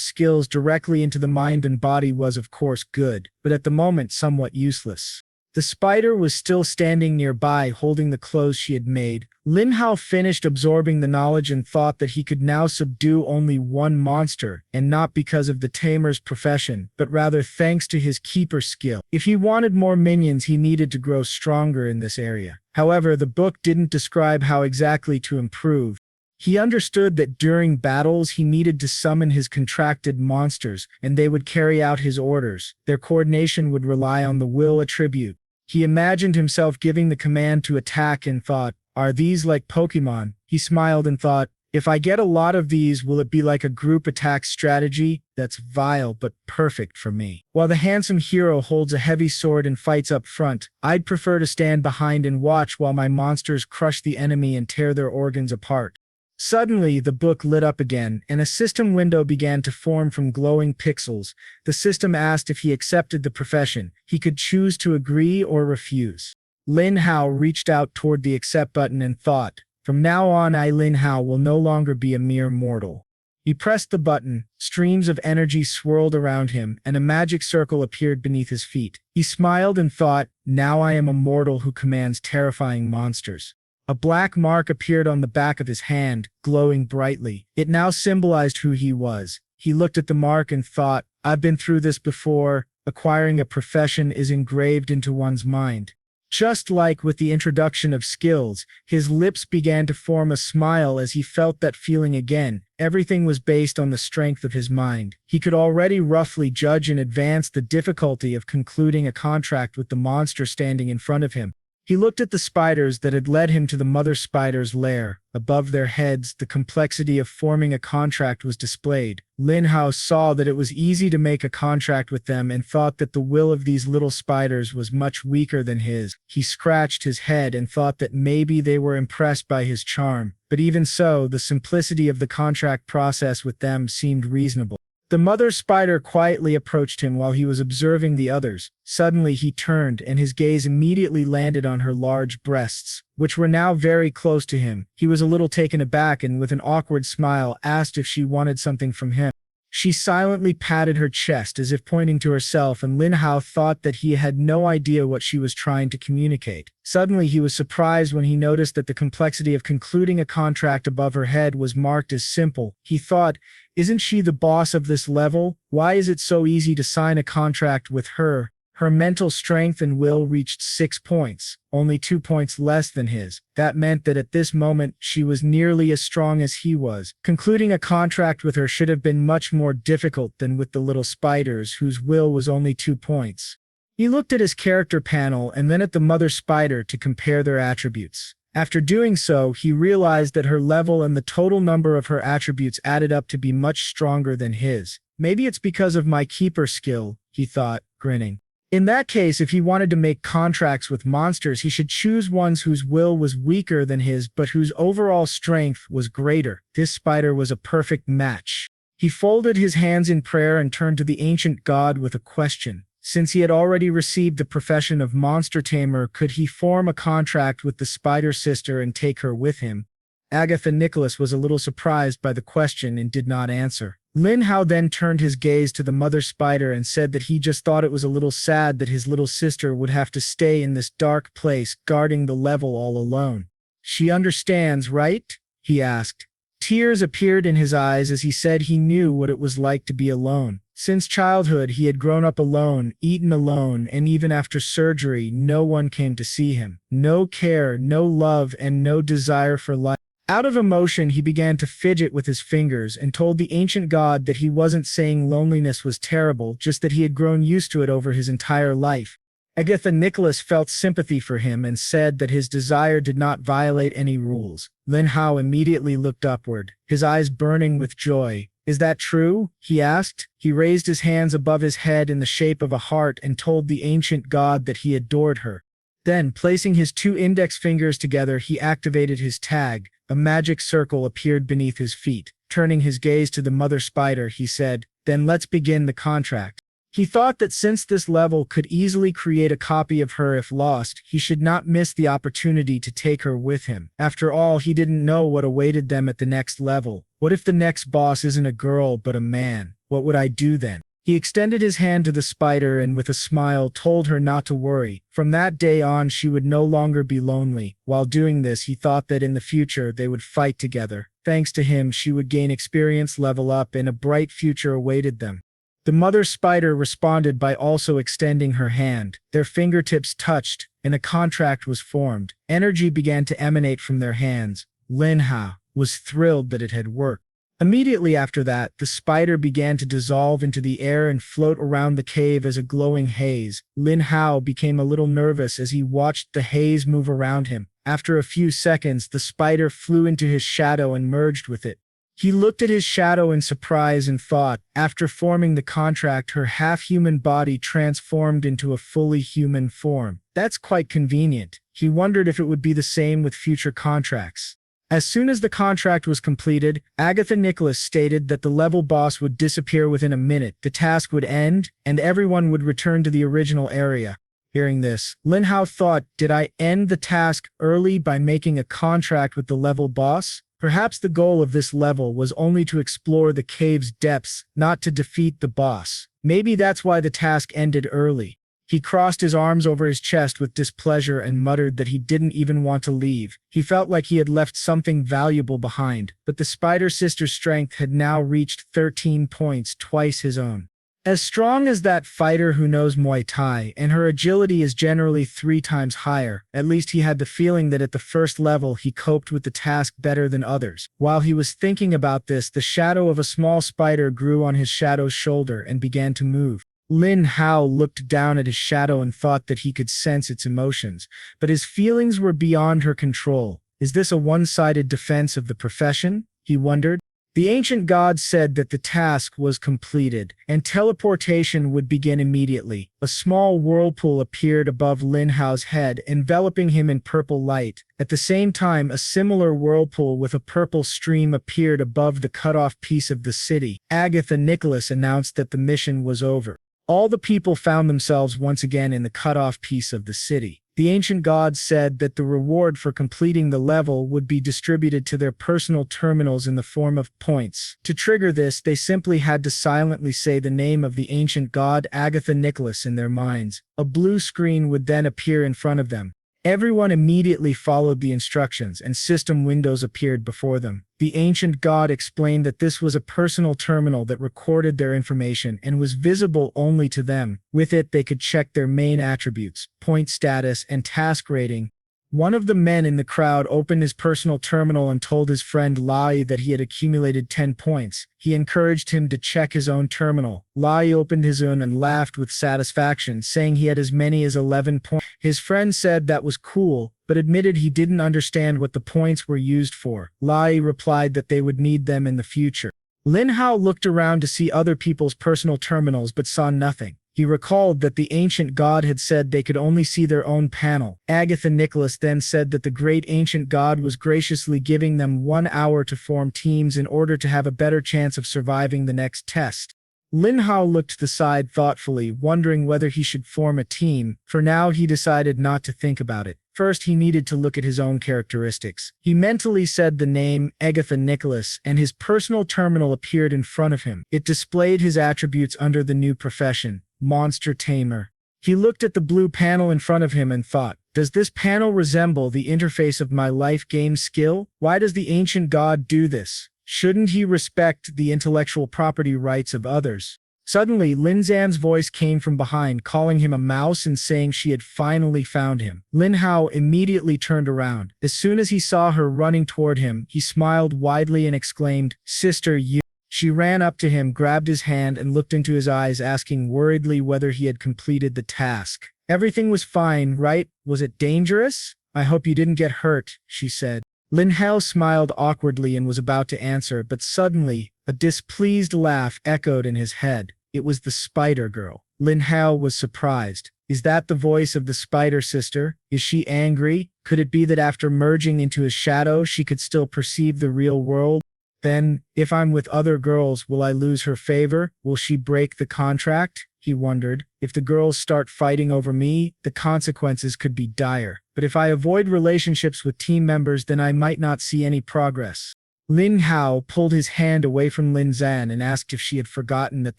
skills directly into the mind and body was of course good, but at the moment somewhat useless. The spider was still standing nearby, holding the clothes she had made. Lin Hao finished absorbing the knowledge and thought that he could now subdue only one monster, and not because of the tamer's profession, but rather thanks to his keeper skill. If he wanted more minions, he needed to grow stronger in this area. However, the book didn't describe how exactly to improve. He understood that during battles he needed to summon his contracted monsters, and they would carry out his orders. Their coordination would rely on the will attribute. He imagined himself giving the command to attack and thought, are these like Pokemon? He smiled and thought, if I get a lot of these, will it be like a group attack strategy? That's vile but perfect for me. While the handsome hero holds a heavy sword and fights up front, I'd prefer to stand behind and watch while my monsters crush the enemy and tear their organs apart. Suddenly, the book lit up again, and a system window began to form from glowing pixels. The system asked if he accepted the profession. He could choose to agree or refuse. Lin Hao reached out toward the accept button and thought, from now on Lin Hao will no longer be a mere mortal. He pressed the button, streams of energy swirled around him, and a magic circle appeared beneath his feet. He smiled and thought, now I am a mortal who commands terrifying monsters. A black mark appeared on the back of his hand, glowing brightly. It now symbolized who he was. He looked at the mark and thought, I've been through this before. Acquiring a profession is engraved into one's mind. Just like with the introduction of skills, his lips began to form a smile as he felt that feeling again. Everything was based on the strength of his mind. He could already roughly judge in advance the difficulty of concluding a contract with the monster standing in front of him. He looked at the spiders that had led him to the mother spider's lair. Above their heads, the complexity of forming a contract was displayed. Lin Hao saw that it was easy to make a contract with them and thought that the will of these little spiders was much weaker than his. He scratched his head and thought that maybe they were impressed by his charm. But even so, the simplicity of the contract process with them seemed reasonable. The mother spider quietly approached him while he was observing the others. Suddenly he turned, and his gaze immediately landed on her large breasts, which were now very close to him. He was a little taken aback and with an awkward smile asked if she wanted something from him. She silently patted her chest as if pointing to herself, and Lin Hao thought that he had no idea what she was trying to communicate. Suddenly he was surprised when he noticed that the complexity of concluding a contract above her head was marked as simple. He thought, isn't she the boss of this level? Why is it so easy to sign a contract with her? Her mental strength and will reached 6 points, only 2 points less than his. That meant that at this moment, she was nearly as strong as he was. Concluding a contract with her should have been much more difficult than with the little spiders, whose will was only 2 points. He looked at his character panel and then at the mother spider to compare their attributes. After doing so, he realized that her level and the total number of her attributes added up to be much stronger than his. Maybe it's because of my keeper skill, he thought, grinning. In that case, if he wanted to make contracts with monsters, he should choose ones whose will was weaker than his but whose overall strength was greater. This spider was a perfect match. He folded his hands in prayer and turned to the ancient god with a question. Since he had already received the profession of monster tamer, could he form a contract with the spider sister and take her with him? Agatha Nicholas was a little surprised by the question and did not answer. Lin Hao then turned his gaze to the mother spider and said that he just thought it was a little sad that his little sister would have to stay in this dark place guarding the level all alone. She understands, right? He asked. Tears appeared in his eyes as he said he knew what it was like to be alone. Since childhood, he had grown up alone, eaten alone, and even after surgery, no one came to see him. No care, no love, and no desire for life. Out of emotion, he began to fidget with his fingers and told the ancient god that he wasn't saying loneliness was terrible, just that he had grown used to it over his entire life. Agatha Nicholas felt sympathy for him and said that his desire did not violate any rules. Lin Hao immediately looked upward, his eyes burning with joy. Is that true? He asked. He raised his hands above his head in the shape of a heart and told the ancient god that he adored her. Then, placing his 2 index fingers together, he activated his tag. A magic circle appeared beneath his feet. Turning his gaze to the mother spider, he said, then let's begin the contract. He thought that since this level could easily create a copy of her if lost, he should not miss the opportunity to take her with him. After all, he didn't know what awaited them at the next level. What if the next boss isn't a girl but a man? What would I do then? He extended his hand to the spider and with a smile told her not to worry. From that day on, she would no longer be lonely. While doing this, he thought that in the future they would fight together. Thanks to him, she would gain experience, level up, and a bright future awaited them. The mother spider responded by also extending her hand. Their fingertips touched, and a contract was formed. Energy began to emanate from their hands. Lin Hao was thrilled that it had worked. Immediately after that, the spider began to dissolve into the air and float around the cave as a glowing haze. Lin Hao became a little nervous as he watched the haze move around him. After a few seconds, the spider flew into his shadow and merged with it. He looked at his shadow in surprise and thought, after forming the contract, her half-human body transformed into a fully human form. That's quite convenient. He wondered if it would be the same with future contracts. As soon as the contract was completed, Agatha Nicholas stated that the level boss would disappear within a minute, the task would end, and everyone would return to the original area. Hearing this, Lin Hao thought, did I end the task early by making a contract with the level boss? Perhaps the goal of this level was only to explore the cave's depths, not to defeat the boss. Maybe that's why the task ended early. He crossed his arms over his chest with displeasure and muttered that he didn't even want to leave. He felt like he had left something valuable behind, but the spider sister's strength had now reached 13 points, twice his own. As strong as that fighter who knows Muay Thai, and her agility is generally 3 times higher. At least he had the feeling that at the first level he coped with the task better than others. While he was thinking about this, the shadow of a small spider grew on his shadow's shoulder and began to move. Lin Hao looked down at his shadow and thought that he could sense its emotions, but his feelings were beyond her control. Is this a one-sided defense of the profession? He wondered. The ancient god said that the task was completed, and teleportation would begin immediately. A small whirlpool appeared above Lin Hao's head, enveloping him in purple light. At the same time, a similar whirlpool with a purple stream appeared above the cut-off piece of the city. Agatha Nicholas announced that the mission was over. All the people found themselves once again in the cut-off piece of the city. The ancient god said that the reward for completing the level would be distributed to their personal terminals in the form of points. To trigger this, they simply had to silently say the name of the ancient god Agatha Nicholas in their minds. A blue screen would then appear in front of them. Everyone immediately followed the instructions, and system windows appeared before them. The ancient god explained that this was a personal terminal that recorded their information and was visible only to them. With it, they could check their main attributes, point status, and task rating. One of the men in the crowd opened his personal terminal and told his friend Lai that he had accumulated 10 points. He encouraged him to check his own terminal. Lai opened his own and laughed with satisfaction, saying he had as many as 11 points. His friend said that was cool, but admitted he didn't understand what the points were used for. Lai replied that they would need them in the future. Lin Hao looked around to see other people's personal terminals but saw nothing. He recalled that the ancient god had said they could only see their own panel. Agatha Nicholas then said that the great ancient god was graciously giving them 1 hour to form teams in order to have a better chance of surviving the next test. Lin Hao looked to the side thoughtfully, wondering whether he should form a team. For now, he decided not to think about it. First, he needed to look at his own characteristics. He mentally said the name Agatha Nicholas, and his personal terminal appeared in front of him. It displayed his attributes under the new profession, Monster Tamer. He looked at the blue panel in front of him and thought, does this panel resemble the interface of my life game skill? Why does the ancient god do this? Shouldn't he respect the intellectual property rights of others? Suddenly, Lin Zan's voice came from behind, calling him a mouse and saying she had finally found him. Lin Hao immediately turned around. As soon as he saw her running toward him, he smiled widely and exclaimed, "Sister, you..." She ran up to him, grabbed his hand, and looked into his eyes, asking worriedly whether he had completed the task. "Everything was fine, right? Was it dangerous? I hope you didn't get hurt," she said. Lin Hao smiled awkwardly and was about to answer, but suddenly, a displeased laugh echoed in his head. It was the spider girl. Lin Hao was surprised. Is that the voice of the spider sister? Is she angry? Could it be that after merging into his shadow, she could still perceive the real world? Then, if I'm with other girls, will I lose her favor? Will she break the contract? he wondered. If the girls start fighting over me, the consequences could be dire. But if I avoid relationships with team members, then I might not see any progress. Lin Hao pulled his hand away from Lin Zan and asked if she had forgotten that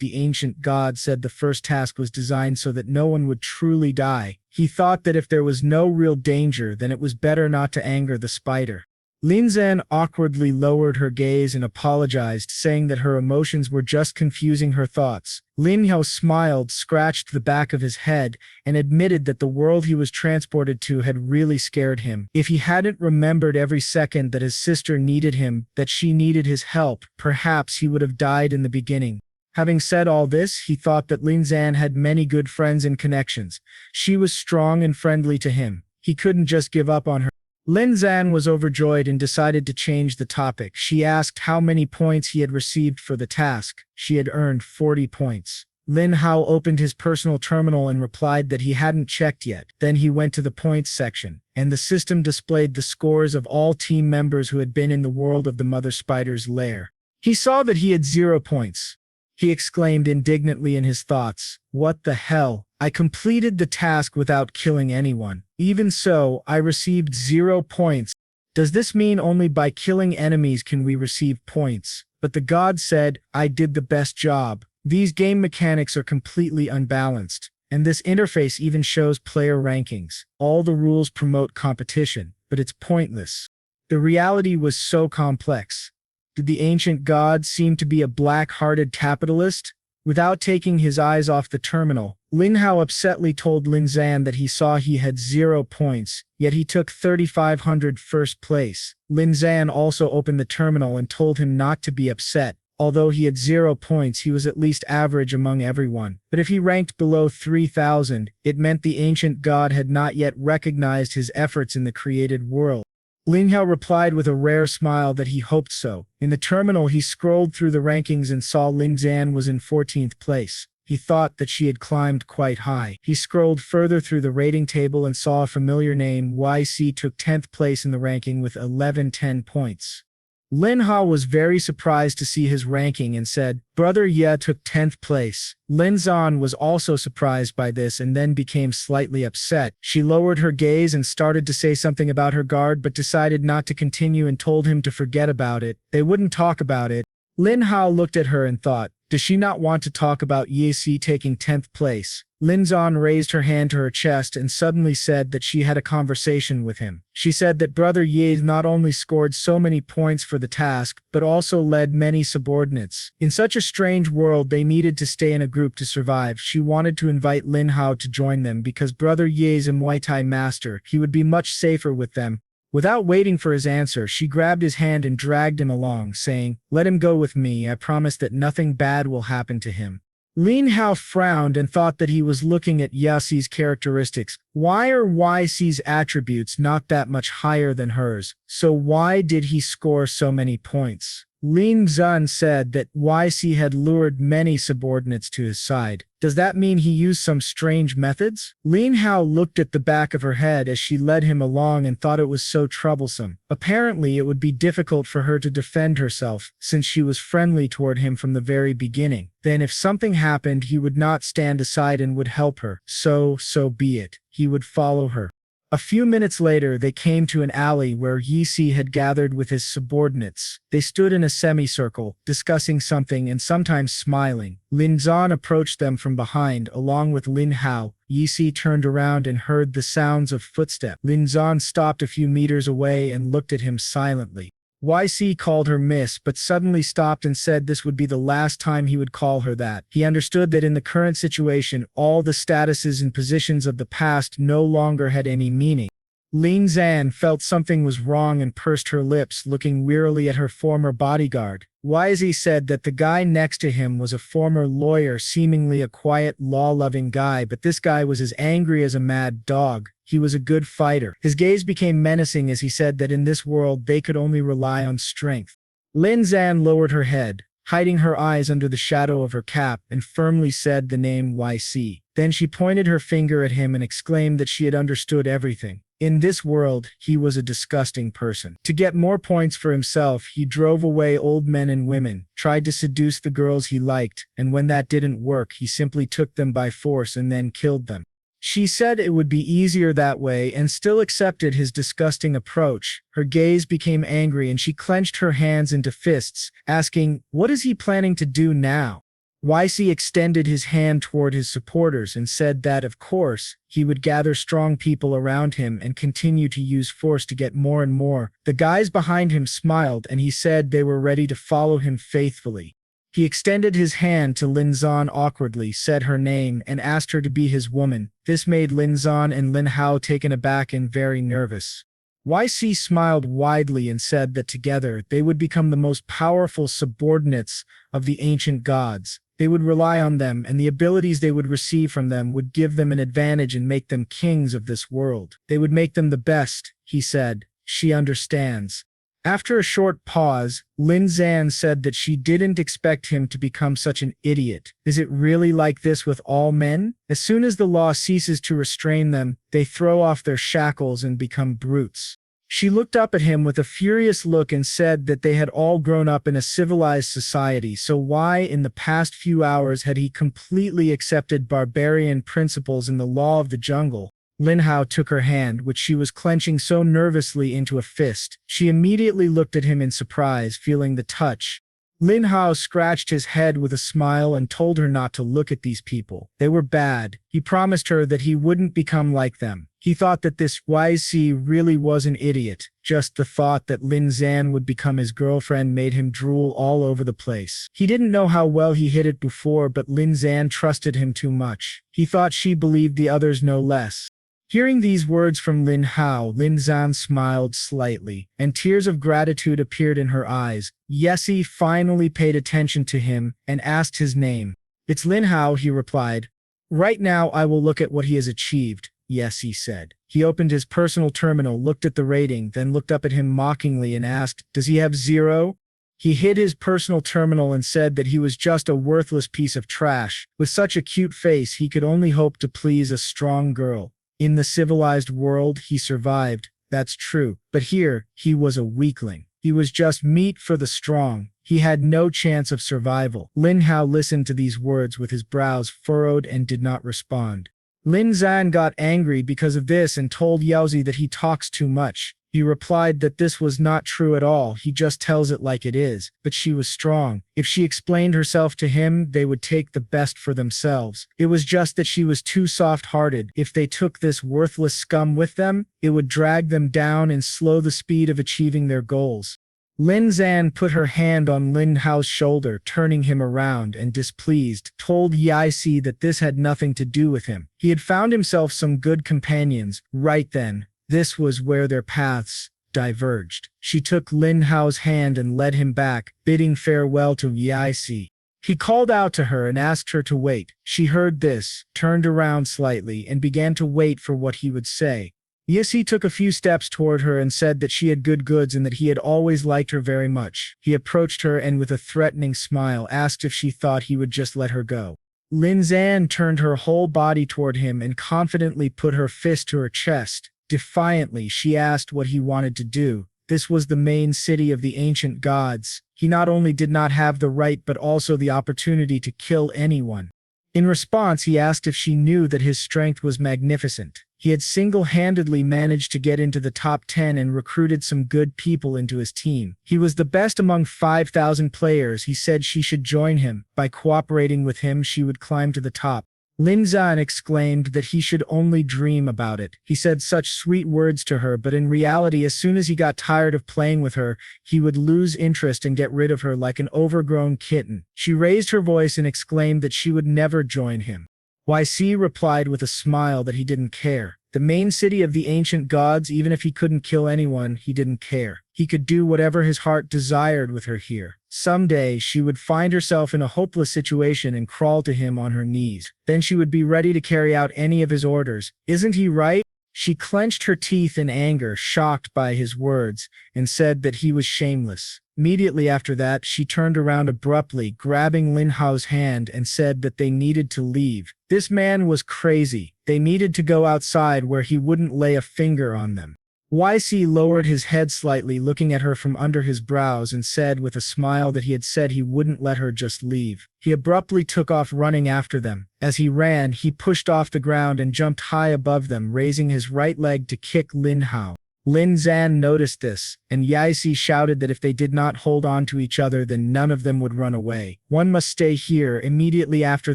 the ancient god said the first task was designed so that no one would truly die. He thought that if there was no real danger, then it was better not to anger the spider. Lin Zan awkwardly lowered her gaze and apologized, saying that her emotions were just confusing her thoughts. Lin Hao smiled, scratched the back of his head, and admitted that the world he was transported to had really scared him. If he hadn't remembered every second that his sister needed him, that she needed his help, perhaps he would have died in the beginning. Having said all this, he thought that Lin Zan had many good friends and connections. She was strong and friendly to him. He couldn't just give up on her. Lin Zan was overjoyed and decided to change the topic. She asked how many points he had received for the task. She had earned 40 points. Lin Hao opened his personal terminal and replied that he hadn't checked yet. Then he went to the points section, and the system displayed the scores of all team members who had been in the world of the mother spider's lair. He saw that he had 0 points. He exclaimed indignantly in his thoughts, "What the hell? I completed the task without killing anyone. Even so, I received 0 points. Does this mean only by killing enemies can we receive points?" But the god said, "I did the best job. These game mechanics are completely unbalanced, and this interface even shows player rankings. All the rules promote competition, but it's pointless." The reality was so complex. Did the ancient god seem to be a black-hearted capitalist? Without taking his eyes off the terminal, Lin Hao upsetly told Lin Zan that he saw he had 0 points, yet he took 3,500 first place. Lin Zan also opened the terminal and told him not to be upset. Although he had 0 points, he was at least average among everyone. But if he ranked below 3,000, it meant the ancient god had not yet recognized his efforts in the created world. Lin Hao replied with a rare smile that he hoped so. In the terminal, he scrolled through the rankings and saw Lin Zan was in 14th place. He thought that she had climbed quite high. He scrolled further through the rating table and saw a familiar name. YC took 10th place in the ranking with 1110 points. Lin Hao was very surprised to see his ranking and said, "Brother Ye took 10th place." Lin Zan was also surprised by this and then became slightly upset. She lowered her gaze and started to say something about her guard, but decided not to continue and told him to forget about it. They wouldn't talk about it. Lin Hao looked at her and thought, does she not want to talk about Ye Si taking 10th place? Lin Zan raised her hand to her chest and suddenly said that she had a conversation with him. She said that Brother Ye not only scored so many points for the task, but also led many subordinates. In such a strange world, they needed to stay in a group to survive. She wanted to invite Lin Hao to join them because Brother Ye's a Muay Thai master. He would be much safer with them. Without waiting for his answer, she grabbed his hand and dragged him along, saying, "Let him go with me. I promise that nothing bad will happen to him." Lin Hao frowned and thought that he was looking at Yasi's characteristics. Why are YC's attributes not that much higher than hers? So why did he score so many points? Lin Zan said that YC had lured many subordinates to his side. Does that mean he used some strange methods? Lin Hao looked at the back of her head as she led him along and thought it was so troublesome. Apparently, it would be difficult for her to defend herself, since she was friendly toward him from the very beginning. Then if something happened, he would not stand aside and would help her. So be it. He would follow her. A few minutes later, they came to an alley where Yi Si had gathered with his subordinates. They stood in a semicircle, discussing something and sometimes smiling. Lin Zan approached them from behind, along with Lin Hao. Yi Si turned around and heard the sounds of footsteps. Lin Zan stopped a few meters away and looked at him silently. YC called her miss, but suddenly stopped and said this would be the last time he would call her that. He understood that in the current situation, all the statuses and positions of the past no longer had any meaning. Lin Zan felt something was wrong and pursed her lips, looking wearily at her former bodyguard. YZ said that the guy next to him was a former lawyer, seemingly a quiet, law-loving guy, but this guy was as angry as a mad dog. He was a good fighter. His gaze became menacing as he said that in this world they could only rely on strength. Lin Zan lowered her head, hiding her eyes under the shadow of her cap, and firmly said the name YC. Then she pointed her finger at him and exclaimed that she had understood everything. In this world, he was a disgusting person. To get more points for himself, he drove away old men and women, tried to seduce the girls he liked, and when that didn't work, he simply took them by force and then killed them. She said it would be easier that way and still accepted his disgusting approach. Her gaze became angry and she clenched her hands into fists, asking, "What is he planning to do now?" YC extended his hand toward his supporters and said that, of course, he would gather strong people around him and continue to use force to get more and more. The guys behind him smiled and he said they were ready to follow him faithfully. He extended his hand to Lin Zan awkwardly, said her name, and asked her to be his woman. This made Lin Zan and Lin Hao taken aback and very nervous. YC smiled widely and said that together they would become the most powerful subordinates of the ancient gods. They would rely on them, and the abilities they would receive from them would give them an advantage and make them kings of this world. They would make them the best, he said. She understands. After a short pause, Lin Zan said that she didn't expect him to become such an idiot. Is it really like this with all men? As soon as the law ceases to restrain them, they throw off their shackles and become brutes. She looked up at him with a furious look and said that they had all grown up in a civilized society, so why in the past few hours had he completely accepted barbarian principles in the law of the jungle? Lin Hao took her hand, which she was clenching so nervously, into a fist. She immediately looked at him in surprise, feeling the touch. Lin Hao scratched his head with a smile and told her not to look at these people. They were bad. He promised her that he wouldn't become like them. He thought that this YC really was an idiot. Just the thought that Lin Zan would become his girlfriend made him drool all over the place. He didn't know how well he hit it before, but Lin Zan trusted him too much. He thought she believed the others no less. Hearing these words from Lin Hao, Lin Zan smiled slightly, and tears of gratitude appeared in her eyes. Yessie finally paid attention to him and asked his name. "It's Lin Hao," he replied. "Right now I will look at what he has achieved," Yessie said. He opened his personal terminal, looked at the rating, then looked up at him mockingly and asked, "Does he have 0? He hid his personal terminal and said that he was just a worthless piece of trash. With such a cute face, he could only hope to please a strong girl. In the civilized world, he survived, that's true, but here, he was a weakling. He was just meat for the strong. He had no chance of survival." Lin Hao listened to these words with his brows furrowed and did not respond. Lin Zan got angry because of this and told Yaozi that he talks too much. He replied that this was not true at all, he just tells it like it is, but she was strong. If she explained herself to him, they would take the best for themselves. It was just that she was too soft-hearted. If they took this worthless scum with them, it would drag them down and slow the speed of achieving their goals. Lin Zan put her hand on Lin Hao's shoulder, turning him around, and displeased, told Yaisi that this had nothing to do with him. He had found himself some good companions. Right then, this was where their paths diverged. She took Lin Hao's hand and led him back, bidding farewell to Yaisi. He called out to her and asked her to wait. She heard this, turned around slightly, and began to wait for what he would say. Yisi took a few steps toward her and said that she had good goods and that he had always liked her very much. He approached her and with a threatening smile asked if she thought he would just let her go. Lin Zan turned her whole body toward him and confidently put her fist to her chest. Defiantly, she asked what he wanted to do. This was the main city of the ancient gods. He not only did not have the right but also the opportunity to kill anyone. In response, he asked if she knew that his strength was magnificent. He had single-handedly managed to get into the top 10 and recruited some good people into his team. He was the best among 5,000 players. He said she should join him. By cooperating with him, she would climb to the top. Lin Zan exclaimed that he should only dream about it. He said such sweet words to her, but in reality, as soon as he got tired of playing with her, he would lose interest and get rid of her like an overgrown kitten. She raised her voice and exclaimed that she would never join him. YC replied with a smile that he didn't care. The main city of the ancient gods, even if he couldn't kill anyone, he didn't care. He could do whatever his heart desired with her here. Someday, she would find herself in a hopeless situation and crawl to him on her knees. Then she would be ready to carry out any of his orders. Isn't he right? She clenched her teeth in anger, shocked by his words, and said that he was shameless. Immediately after that, she turned around abruptly, grabbing Lin Hao's hand and said that they needed to leave. This man was crazy. They needed to go outside where he wouldn't lay a finger on them. YC lowered his head slightly, looking at her from under his brows, and said with a smile that he had said he wouldn't let her just leave. He abruptly took off running after them. As he ran, he pushed off the ground and jumped high above them, raising his right leg to kick Lin Hao. Lin Zan noticed this, and Yaisi shouted that if they did not hold on to each other, then none of them would run away. One must stay here. Immediately after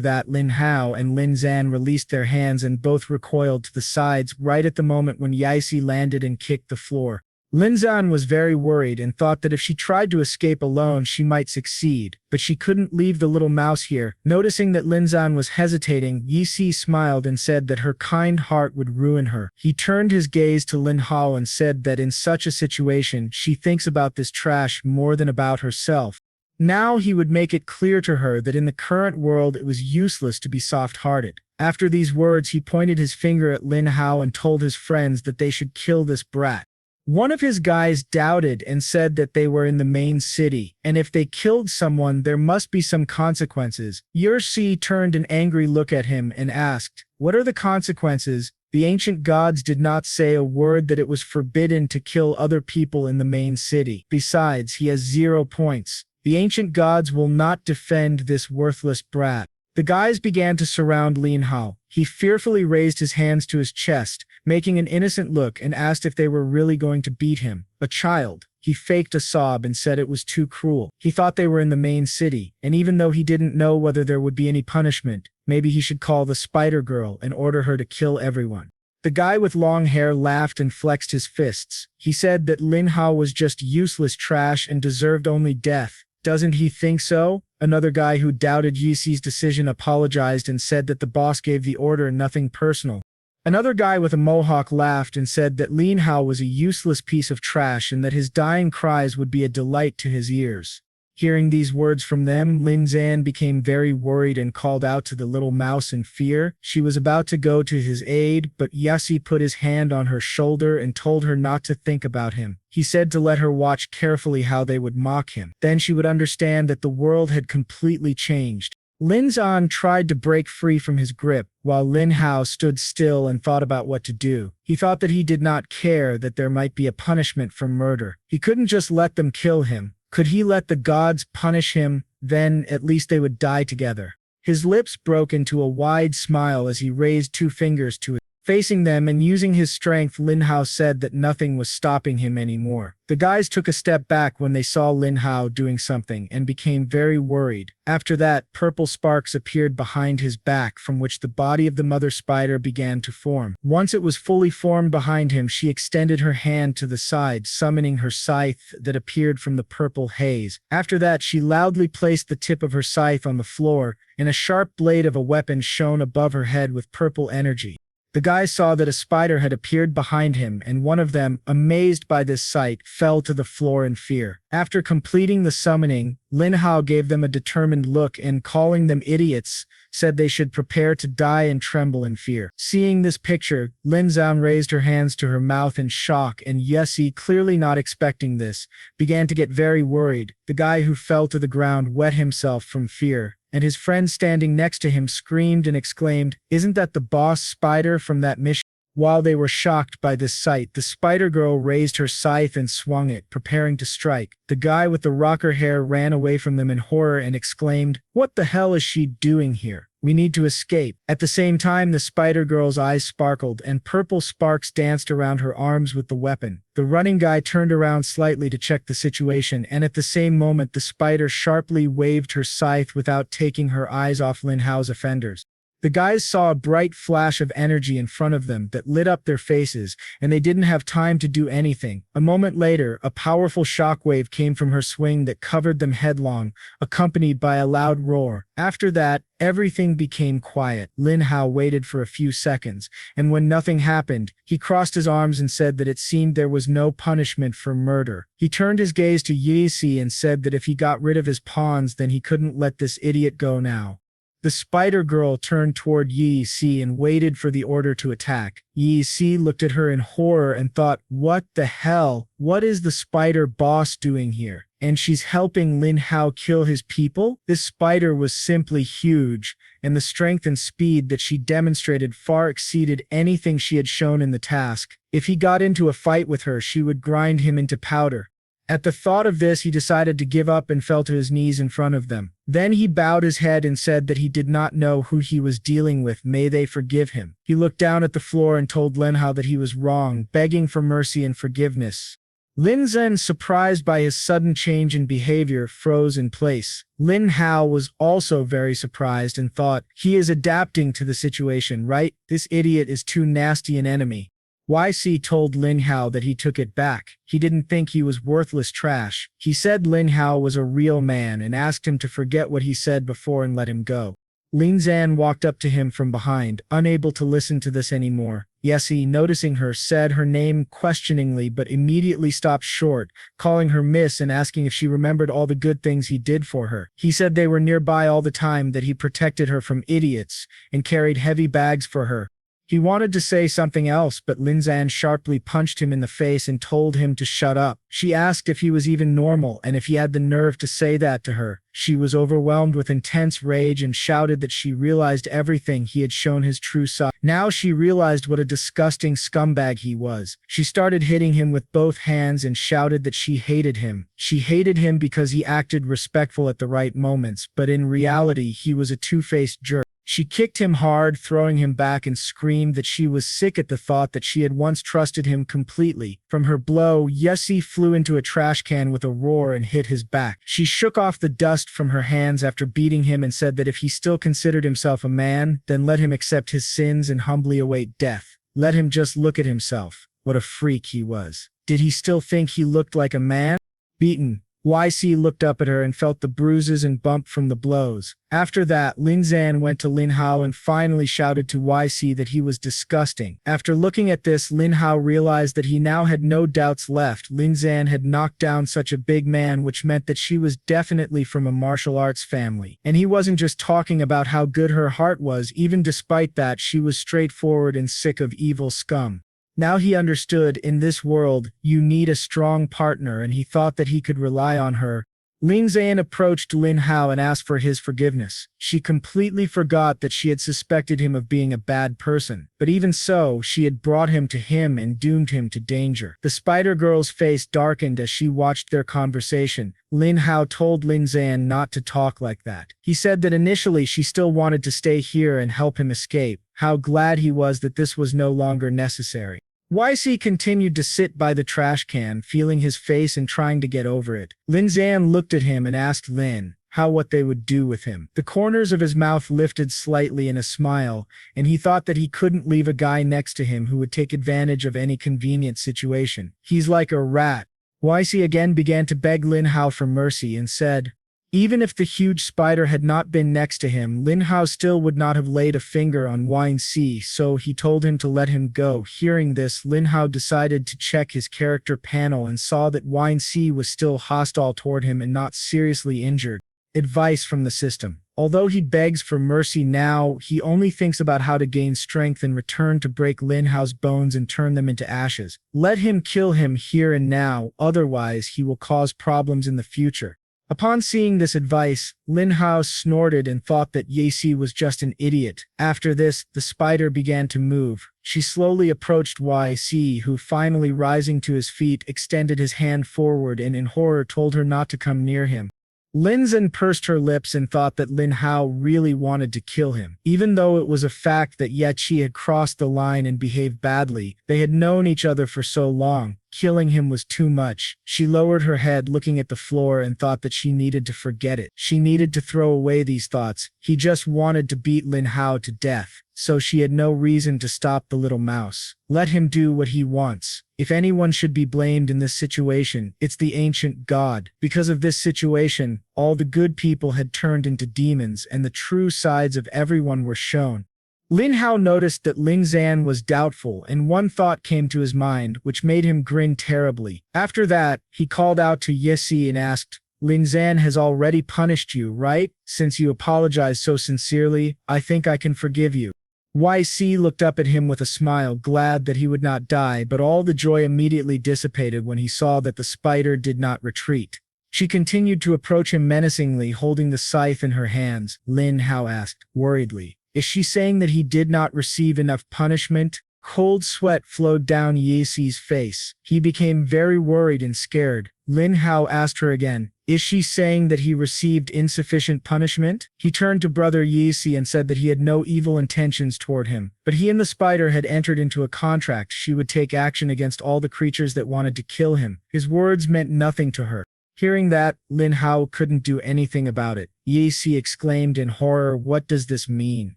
that, Lin Hao and Lin Zan released their hands and both recoiled to the sides right at the moment when Yaisi landed and kicked the floor. Lin Zan was very worried and thought that if she tried to escape alone, she might succeed, but she couldn't leave the little mouse here. Noticing that Lin Zan was hesitating, Yi Si smiled and said that her kind heart would ruin her. He turned his gaze to Lin Hao and said that in such a situation, she thinks about this trash more than about herself. Now he would make it clear to her that in the current world it was useless to be soft-hearted. After these words, he pointed his finger at Lin Hao and told his friends that they should kill this brat. One of his guys doubted and said that they were in the main city, and if they killed someone, there must be some consequences. Yersi turned an angry look at him and asked, "What are the consequences?" The ancient gods did not say a word that it was forbidden to kill other people in the main city. Besides, he has 0 points. The ancient gods will not defend this worthless brat. The guys began to surround Lin Hao. He fearfully raised his hands to his chest, making an innocent look, and asked if they were really going to beat him. A child. He faked a sob and said it was too cruel. He thought they were in the main city, and even though he didn't know whether there would be any punishment, maybe he should call the spider girl and order her to kill everyone. The guy with long hair laughed and flexed his fists. He said that Lin Hao was just useless trash and deserved only death. Doesn't he think so? Another guy who doubted Yisi's decision apologized and said that the boss gave the order and nothing personal. Another guy with a mohawk laughed and said that Lin Hao was a useless piece of trash and that his dying cries would be a delight to his ears. Hearing these words from them, Lin Zan became very worried and called out to the little mouse in fear. She was about to go to his aid, but Yasi put his hand on her shoulder and told her not to think about him. He said to let her watch carefully how they would mock him. Then she would understand that the world had completely changed. Lin Zan tried to break free from his grip, while Lin Hao stood still and thought about what to do. He thought that he did not care that there might be a punishment for murder. He couldn't just let them kill him. Could he let the gods punish him? Then at least they would die together. His lips broke into a wide smile as he raised 2 fingers to it. Facing them and using his strength, Lin Hao said that nothing was stopping him anymore. The guys took a step back when they saw Lin Hao doing something and became very worried. After that, purple sparks appeared behind his back, from which the body of the mother spider began to form. Once it was fully formed behind him, she extended her hand to the side, summoning her scythe that appeared from the purple haze. After that, she loudly placed the tip of her scythe on the floor, and a sharp blade of a weapon shone above her head with purple energy. The guys saw that a spider had appeared behind him, and one of them, amazed by this sight, fell to the floor in fear. After completing the summoning, Lin Hao gave them a determined look and, calling them idiots, said they should prepare to die and tremble in fear. Seeing this picture, Lin Zan raised her hands to her mouth in shock, and Yesi, clearly not expecting this, began to get very worried. The guy who fell to the ground wet himself from fear, and his friend standing next to him screamed and exclaimed, "Isn't that the boss spider from that mission?" While they were shocked by this sight, the spider girl raised her scythe and swung it, preparing to strike. The guy with the rocker hair ran away from them in horror and exclaimed, "What the hell is she doing here? We need to escape." At the same time, the spider girl's eyes sparkled and purple sparks danced around her arms with the weapon. The running guy turned around slightly to check the situation, and at the same moment the spider sharply waved her scythe without taking her eyes off Lin Hao's offenders. The guys saw a bright flash of energy in front of them that lit up their faces, and they didn't have time to do anything. A moment later, a powerful shockwave came from her swing that covered them headlong, accompanied by a loud roar. After that, everything became quiet. Lin Hao waited for a few seconds, and when nothing happened, he crossed his arms and said that it seemed there was no punishment for murder. He turned his gaze to Yi Si and said that if he got rid of his pawns, then he couldn't let this idiot go now. The spider girl turned toward Yi Si and waited for the order to attack. Yi Si looked at her in horror and thought, "What the hell? What is the spider boss doing here?" and she's helping Lin Hao kill his people? This spider was simply huge, and the strength and speed that she demonstrated far exceeded anything she had shown in the task. If he got into a fight with her, she would grind him into powder. At the thought of this, he decided to give up and fell to his knees in front of them. Then he bowed his head and said that he did not know who he was dealing with. May they forgive him. He looked down at the floor and told Lin Hao that he was wrong, begging for mercy and forgiveness. Lin Zhen, surprised by his sudden change in behavior, froze in place. Lin Hao was also very surprised and thought, he is adapting to the situation, right? This idiot is too nasty an enemy. YC told Lin Hao that he took it back. He didn't think he was worthless trash. He said Lin Hao was a real man and asked him to forget what he said before and let him go. Lin Zan walked up to him from behind, unable to listen to this anymore. Yessie, noticing her, said her name questioningly but immediately stopped short, calling her miss and asking if she remembered all the good things he did for her. He said they were nearby all the time, that he protected her from idiots and carried heavy bags for her. He wanted to say something else, but Lin Zan sharply punched him in the face and told him to shut up. She asked if he was even normal and if he had the nerve to say that to her. She was overwhelmed with intense rage and shouted that she realized everything he had shown his true side. Now she realized what a disgusting scumbag he was. She started hitting him with both hands and shouted that she hated him. She hated him because he acted respectful at the right moments, but in reality he was a two-faced jerk. She kicked him hard, throwing him back, and screamed that she was sick at the thought that she had once trusted him completely. From her blow, Yessie flew into a trash can with a roar and hit his back. She shook off the dust from her hands after beating him and said that if he still considered himself a man, then let him accept his sins and humbly await death. Let him just look at himself. What a freak he was. Did he still think he looked like a man? Beaten, YC looked up at her and felt the bruises and bump from the blows. After that, Lin Zan went to Lin Hao and finally shouted to YC that he was disgusting. After looking at this, Lin Hao realized that he now had no doubts left. Lin Zan had knocked down such a big man, which meant that she was definitely from a martial arts family. And he wasn't just talking about how good her heart was, even despite that, she was straightforward and sick of evil scum. Now he understood, in this world, you need a strong partner, and he thought that he could rely on her. Lin Zan approached Lin Hao and asked for his forgiveness. She completely forgot that she had suspected him of being a bad person, but even so, she had brought him to him and doomed him to danger. The Spider Girl's face darkened as she watched their conversation. Lin Hao told Lin Zan not to talk like that. He said that initially she still wanted to stay here and help him escape. How glad he was that this was no longer necessary. YC continued to sit by the trash can, feeling his face and trying to get over it. Lin Zan looked at him and asked Lin Hao what they would do with him. The corners of his mouth lifted slightly in a smile, and he thought that he couldn't leave a guy next to him who would take advantage of any convenient situation. He's like a rat. YC again began to beg Lin Hao for mercy and said, even if the huge spider had not been next to him, Lin Hao still would not have laid a finger on YC, so he told him to let him go. Hearing this, Lin Hao decided to check his character panel and saw that YC was still hostile toward him and not seriously injured. Advice from the system. Although he begs for mercy now, he only thinks about how to gain strength and return to break Lin Hao's bones and turn them into ashes. Let him kill him here and now, otherwise he will cause problems in the future. Upon seeing this advice, Lin Hao snorted and thought that Yesi was just an idiot. After this, the spider began to move. She slowly approached YC, who finally rising to his feet extended his hand forward and in horror told her not to come near him. Lin Zhen pursed her lips and thought that Lin Hao really wanted to kill him. Even though it was a fact that Yechi had crossed the line and behaved badly, they had known each other for so long. Killing him was too much. She lowered her head, looking at the floor, and thought that she needed to forget it. She needed to throw away these thoughts. He just wanted to beat Lin Hao to death, so she had no reason to stop the little mouse. Let him do what he wants. If anyone should be blamed in this situation, it's the ancient god. Because of this situation, all the good people had turned into demons and the true sides of everyone were shown. Lin Hao noticed that Lin Zan was doubtful, and one thought came to his mind, which made him grin terribly. After that, he called out to Yesi and asked, Lin Zan has already punished you, right? Since you apologized so sincerely, I think I can forgive you. YC looked up at him with a smile, glad that he would not die, but all the joy immediately dissipated when he saw that the spider did not retreat. She continued to approach him menacingly, holding the scythe in her hands. Lin Hao asked, worriedly, "Is she saying that he did not receive enough punishment?" Cold sweat flowed down Yexi's face. He became very worried and scared. Lin Hao asked her again, "Is she saying that he received insufficient punishment?" He turned to brother Yexi and said that he had no evil intentions toward him, but he and the spider had entered into a contract. She would take action against all the creatures that wanted to kill him. His words meant nothing to her. Hearing that, Lin Hao couldn't do anything about it. Yexi exclaimed in horror, "What does this mean?"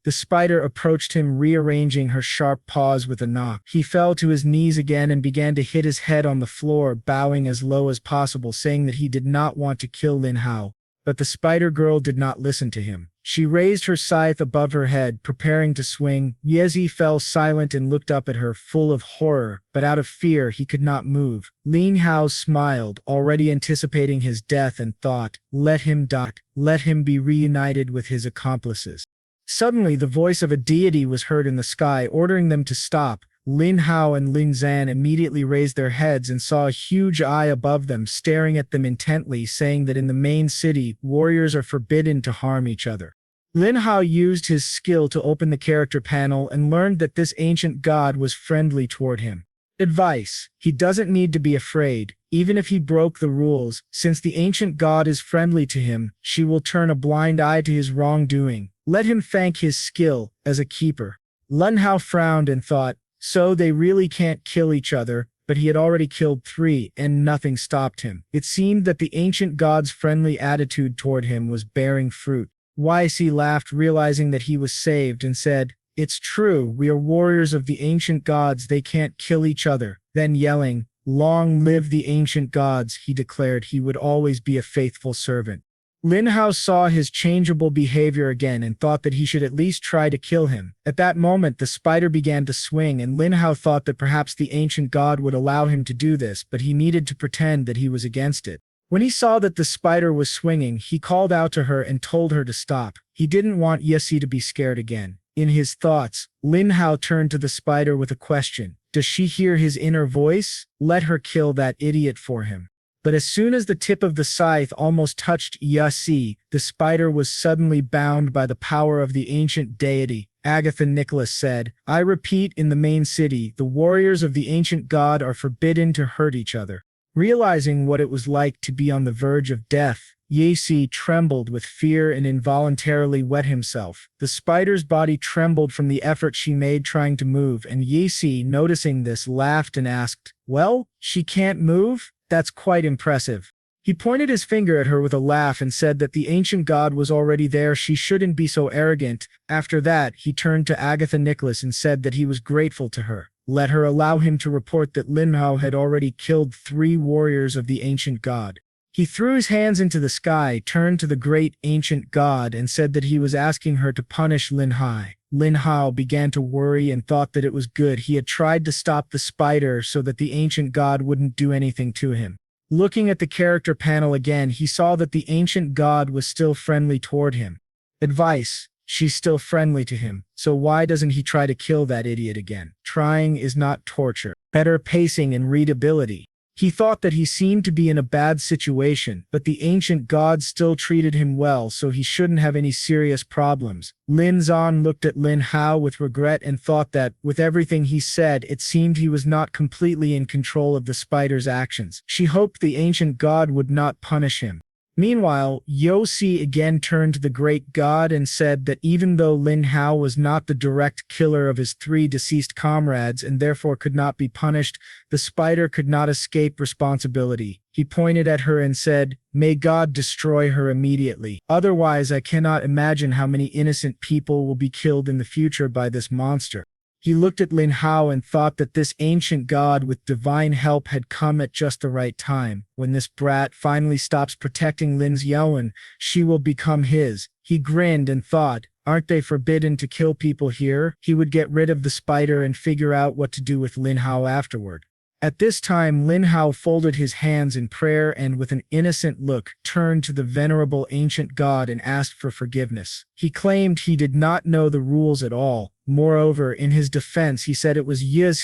The spider approached him, rearranging her sharp paws with a knock. He fell to his knees again and began to hit his head on the floor, bowing as low as possible, saying that he did not want to kill Lin Hao. But the spider girl did not listen to him. She raised her scythe above her head, preparing to swing. Yexi fell silent and looked up at her, full of horror, but out of fear he could not move. Lin Hao smiled, already anticipating his death, and thought, "Let him die. Let him be reunited with his accomplices." Suddenly, the voice of a deity was heard in the sky, ordering them to stop. Lin Hao and Lin Zan immediately raised their heads and saw a huge eye above them, staring at them intently, saying that in the main city, warriors are forbidden to harm each other. Lin Hao used his skill to open the character panel and learned that this ancient god was friendly toward him. Advice: he doesn't need to be afraid, even if he broke the rules. Since the ancient god is friendly to him, she will turn a blind eye to his wrongdoing. Let him thank his skill as a keeper. Lin Hao frowned and thought, so they really can't kill each other, but he had already killed 3, and nothing stopped him. It seemed that the ancient god's friendly attitude toward him was bearing fruit. Yexi laughed, realizing that he was saved, and said, "It's true, we are warriors of the ancient gods, they can't kill each other." Then yelling, "Long live the ancient gods," he declared he would always be a faithful servant. Lin Hao saw his changeable behavior again and thought that he should at least try to kill him. At that moment, the spider began to swing, and Lin Hao thought that perhaps the ancient god would allow him to do this, but he needed to pretend that he was against it. When he saw that the spider was swinging, he called out to her and told her to stop. He didn't want Yexi to be scared again. In his thoughts, Lin Hao turned to the spider with a question. Does she hear his inner voice? Let her kill that idiot for him. But as soon as the tip of the scythe almost touched Yexi, the spider was suddenly bound by the power of the ancient deity. Agatha Nicholas said, "I repeat, in the main city, the warriors of the ancient god are forbidden to hurt each other." Realizing what it was like to be on the verge of death, Yexi trembled with fear and involuntarily wet himself. The spider's body trembled from the effort she made trying to move, and Yexi, noticing this, laughed and asked, "Well, she can't move? That's quite impressive." He pointed his finger at her with a laugh and said that the ancient god was already there, she shouldn't be so arrogant. After that, he turned to Agatha Nicholas and said that he was grateful to her. Let her allow him to report that Lin Hao had already killed 3 warriors of the ancient god. He threw his hands into the sky, turned to the great ancient god, and said that he was asking her to punish Lin Hao. Lin Hao began to worry and thought that it was good he had tried to stop the spider so that the ancient god wouldn't do anything to him. Looking at the character panel again, he saw that the ancient god was still friendly toward him. Advice: she's still friendly to him, so why doesn't he try to kill that idiot again? Trying is not torture. Better pacing and readability. He thought that he seemed to be in a bad situation, but the ancient god still treated him well, so he shouldn't have any serious problems. Lin Zan looked at Lin Hao with regret and thought that, with everything he said, it seemed he was not completely in control of the spider's actions. She hoped the ancient god would not punish him. Meanwhile, Yexi again turned to the great god and said that even though Lin Hao was not the direct killer of his 3 deceased comrades and therefore could not be punished, the spider could not escape responsibility. He pointed at her and said, "May God destroy her immediately. Otherwise, I cannot imagine how many innocent people will be killed in the future by this monster." He looked at Lin Hao and thought that this ancient god with divine help had come at just the right time. When this brat finally stops protecting Lin Zyaowen, she will become his. He grinned and thought, aren't they forbidden to kill people here? He would get rid of the spider and figure out what to do with Lin Hao afterward. At this time, Lin Hao folded his hands in prayer and with an innocent look, turned to the venerable ancient god and asked for forgiveness. He claimed he did not know the rules at all. Moreover, in his defense, he said it was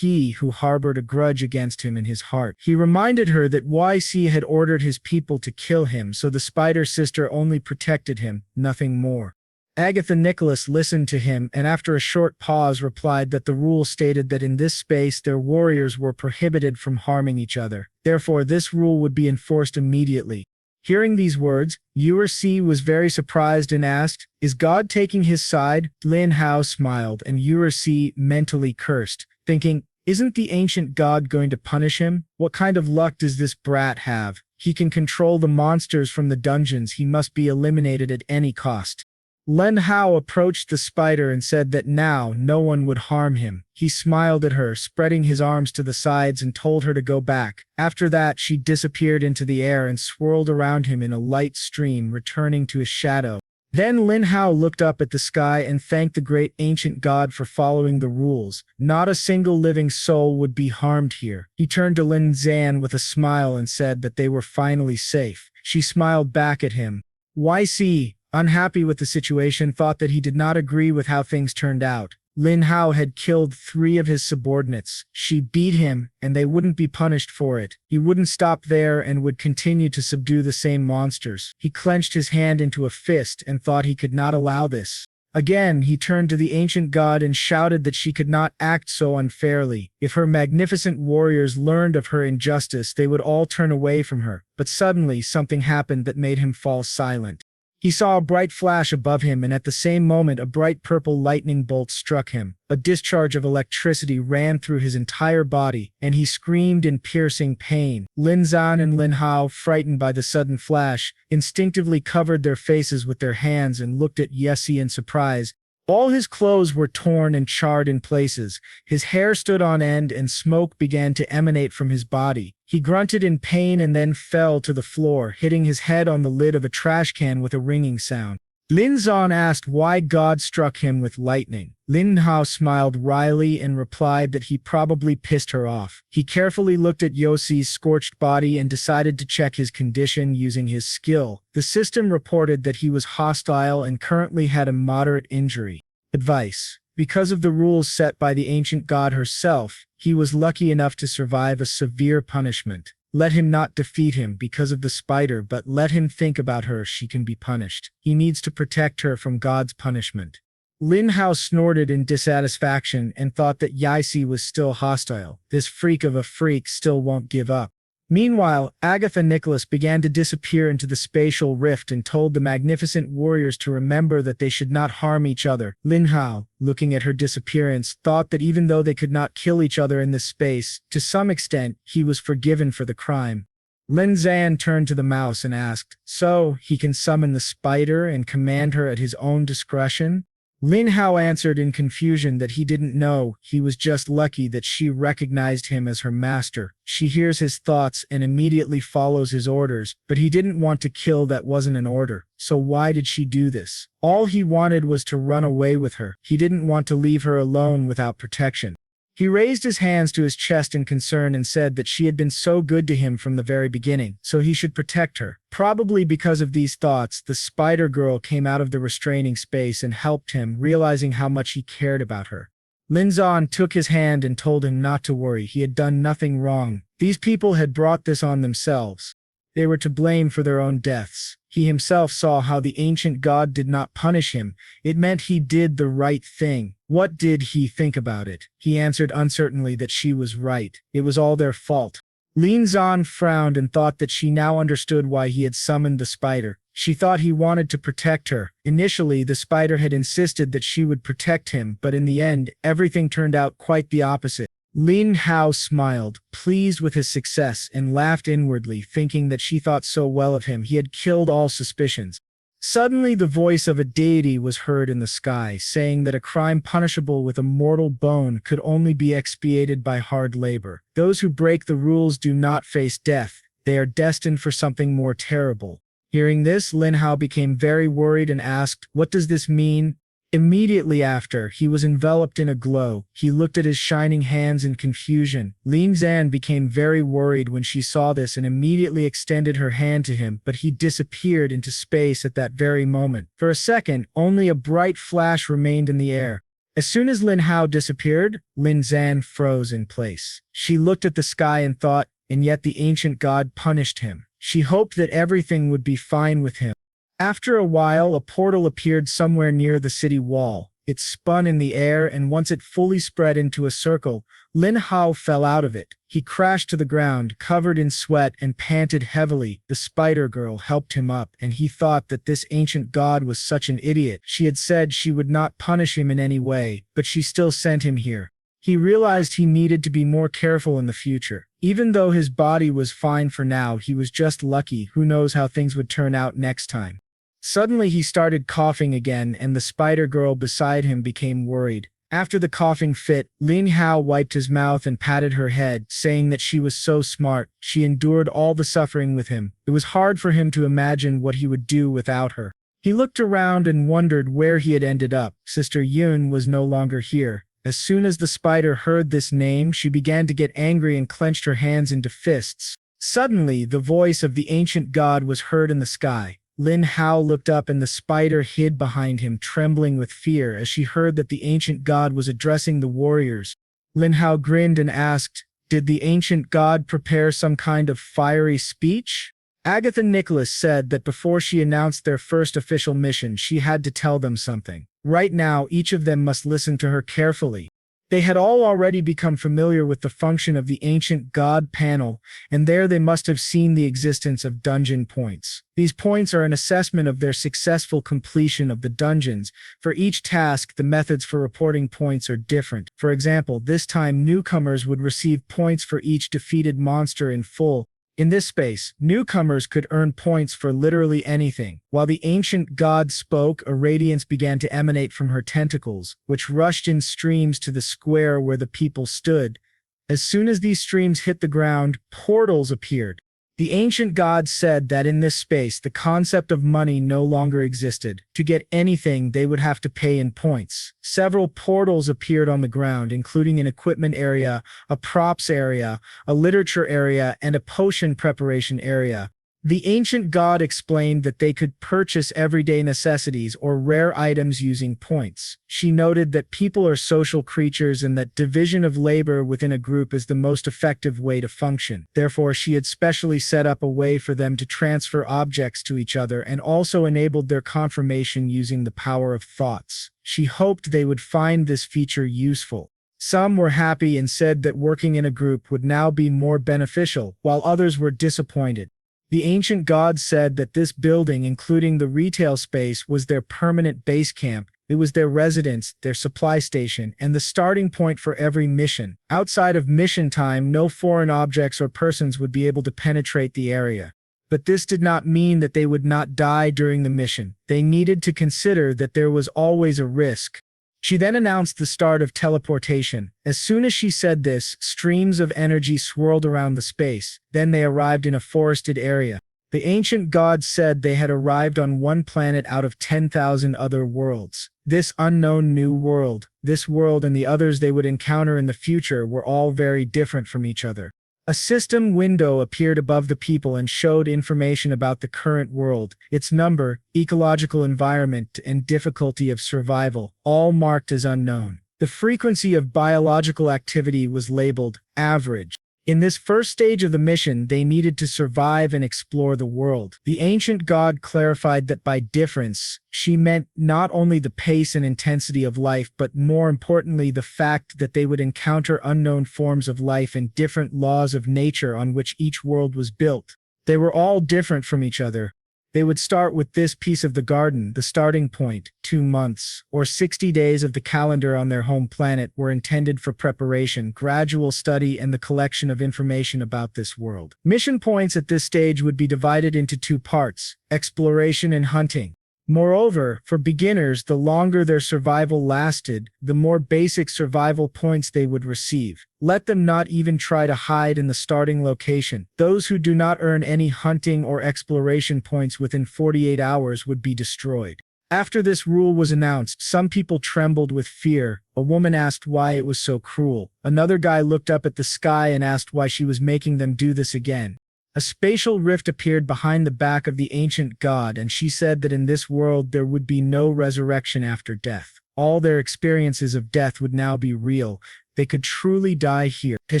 he who harbored a grudge against him in his heart. He reminded her that YC had ordered his people to kill him, so the spider sister only protected him, nothing more. Agatha Nicholas listened to him and after a short pause replied that the rule stated that in this space their warriors were prohibited from harming each other. Therefore, this rule would be enforced immediately. Hearing these words, C was very surprised and asked, "Is God taking his side?" Lin Hao smiled and C mentally cursed, thinking, "Isn't the ancient god going to punish him? What kind of luck does this brat have? He can control the monsters from the dungeons. He must be eliminated at any cost." Lin Hao approached the spider and said that now no one would harm him. He smiled at her, spreading his arms to the sides and told her to go back. After that, she disappeared into the air and swirled around him in a light stream, returning to his shadow. Then Lin Hao looked up at the sky and thanked the great ancient god for following the rules. Not a single living soul would be harmed here. He turned to Lin Zan with a smile and said that they were finally safe. She smiled back at him. YC, unhappy with the situation, thought that he did not agree with how things turned out. Lin Hao had killed 3 of his subordinates. She beat him, and they wouldn't be punished for it. He wouldn't stop there and would continue to subdue the same monsters. He clenched his hand into a fist and thought he could not allow this. Again, he turned to the ancient god and shouted that she could not act so unfairly. If her magnificent warriors learned of her injustice, they would all turn away from her. But suddenly, something happened that made him fall silent. He saw a bright flash above him, and at the same moment a bright purple lightning bolt struck him. A discharge of electricity ran through his entire body, and he screamed in piercing pain. Lin Zan and Lin Hao, frightened by the sudden flash, instinctively covered their faces with their hands and looked at Yesi in surprise. All his clothes were torn and charred in places. His hair stood on end and smoke began to emanate from his body. He grunted in pain and then fell to the floor, hitting his head on the lid of a trash can with a ringing sound. Lin Zan asked why God struck him with lightning. Lin Hao smiled wryly and replied that he probably pissed her off. He carefully looked at Yossi's scorched body and decided to check his condition using his skill. The system reported that he was hostile and currently had a moderate injury. Advice: because of the rules set by the ancient god herself, he was lucky enough to survive a severe punishment. Let him not defeat him because of the spider, but let him think about her. She can be punished. He needs to protect her from God's punishment. Lin Hao snorted in dissatisfaction and thought that Yaisi was still hostile. This freak of a freak still won't give up. Meanwhile, Agatha Nicholas began to disappear into the spatial rift and told the magnificent warriors to remember that they should not harm each other. Lin Hao, looking at her disappearance, thought that even though they could not kill each other in this space, to some extent, he was forgiven for the crime. Lin Zan turned to the mouse and asked, "So, he can summon the spider and command her at his own discretion?" Lin Hao answered in confusion that he didn't know. He was just lucky that she recognized him as her master. She hears his thoughts and immediately follows his orders, but he didn't want to kill. That wasn't an order. So why did she do this? All he wanted was to run away with her. He didn't want to leave her alone without protection. He raised his hands to his chest in concern and said that she had been so good to him from the very beginning, so he should protect her. Probably because of these thoughts, the spider girl came out of the restraining space and helped him, realizing how much he cared about her. Lin Zan took his hand and told him not to worry. He had done nothing wrong. These people had brought this on themselves. They were to blame for their own deaths. He himself saw how the ancient god did not punish him. It meant he did the right thing. What did he think about it? He answered uncertainly that she was right. It was all their fault. Lin Zan frowned and thought that she now understood why he had summoned the spider. She thought he wanted to protect her. Initially, the spider had insisted that she would protect him, but in the end, everything turned out quite the opposite. Lin Hao smiled, pleased with his success, and laughed inwardly, thinking that she thought so well of him. He had killed all suspicions. Suddenly, the voice of a deity was heard in the sky, saying that a crime punishable with a mortal bone could only be expiated by hard labor. Those who break the rules do not face death. They are destined for something more terrible. Hearing this, Lin Hao became very worried and asked, "What does this mean?" Immediately after, he was enveloped in a glow. He looked at his shining hands in confusion. Lin Zan became very worried when she saw this and immediately extended her hand to him, but he disappeared into space at that very moment. For a second, only a bright flash remained in the air. As soon as Lin Hao disappeared, Lin Zan froze in place. She looked at the sky and thought, and yet the ancient god punished him. She hoped that everything would be fine with him. After a while, a portal appeared somewhere near the city wall. It spun in the air, and once it fully spread into a circle, Lin Hao fell out of it. He crashed to the ground, covered in sweat, and panted heavily. The spider girl helped him up, and he thought that this ancient god was such an idiot. She had said she would not punish him in any way, but she still sent him here. He realized he needed to be more careful in the future. Even though his body was fine for now, he was just lucky. Who knows how things would turn out next time. Suddenly he started coughing again, and the spider girl beside him became worried. After the coughing fit, Lin Hao wiped his mouth and patted her head, saying that she was so smart. She endured all the suffering with him. It was hard for him to imagine what he would do without her. He looked around and wondered where he had ended up. Sister Yun was no longer here. As soon as the spider heard this name, she began to get angry and clenched her hands into fists. Suddenly, the voice of the ancient god was heard in the sky. Lin Hao looked up and the spider hid behind him, trembling with fear as she heard that the ancient god was addressing the warriors. Lin Hao grinned and asked, "Did the ancient god prepare some kind of fiery speech?" Agatha Nicholas said that before she announced their first official mission, she had to tell them something. Right now, each of them must listen to her carefully. They had all already become familiar with the function of the ancient god panel, and there they must have seen the existence of dungeon points. These points are an assessment of their successful completion of the dungeons. For each task, the methods for reporting points are different. For example, this time newcomers would receive points for each defeated monster in full. In this space, newcomers could earn points for literally anything. While the ancient god spoke, a radiance began to emanate from her tentacles, which rushed in streams to the square where the people stood. As soon as these streams hit the ground, portals appeared. The ancient god said that in this space, the concept of money no longer existed. To get anything, they would have to pay in points. Several portals appeared on the ground, including an equipment area, a props area, a literature area, and a potion preparation area. The ancient god explained that they could purchase everyday necessities or rare items using points. She noted that people are social creatures and that division of labor within a group is the most effective way to function. Therefore, she had specially set up a way for them to transfer objects to each other and also enabled their confirmation using the power of thoughts. She hoped they would find this feature useful. Some were happy and said that working in a group would now be more beneficial, while others were disappointed. The ancient god said that this building, including the retail space, was their permanent base camp. It was their residence, their supply station, and the starting point for every mission. Outside of mission time, no foreign objects or persons would be able to penetrate the area. But this did not mean that they would not die during the mission. They needed to consider that there was always a risk. She then announced the start of teleportation. As soon as she said this, streams of energy swirled around the space. Then they arrived in a forested area. The ancient gods said they had arrived on one planet out of 10,000 other worlds. This unknown new world, this world and the others they would encounter in the future were all very different from each other. A system window appeared above the people and showed information about the current world, its number, ecological environment, and difficulty of survival, all marked as unknown. The frequency of biological activity was labeled average. In this first stage of the mission, they needed to survive and explore the world. The ancient god clarified that by difference, she meant not only the pace and intensity of life, but more importantly, the fact that they would encounter unknown forms of life and different laws of nature on which each world was built. They were all different from each other. They would start with this piece of the garden, the starting point. 2 months, or 60 days of the calendar on their home planet were intended for preparation, gradual study, and the collection of information about this world. Mission points at this stage would be divided into 2 parts, exploration and hunting. Moreover, for beginners, the longer their survival lasted, the more basic survival points they would receive. Let them not even try to hide in the starting location. Those who do not earn any hunting or exploration points within 48 hours would be destroyed. After this rule was announced, some people trembled with fear. A woman asked why it was so cruel. Another guy looked up at the sky and asked why she was making them do this again. A spatial rift appeared behind the back of the ancient god, and she said that in this world there would be no resurrection after death. All their experiences of death would now be real. They could truly die here. As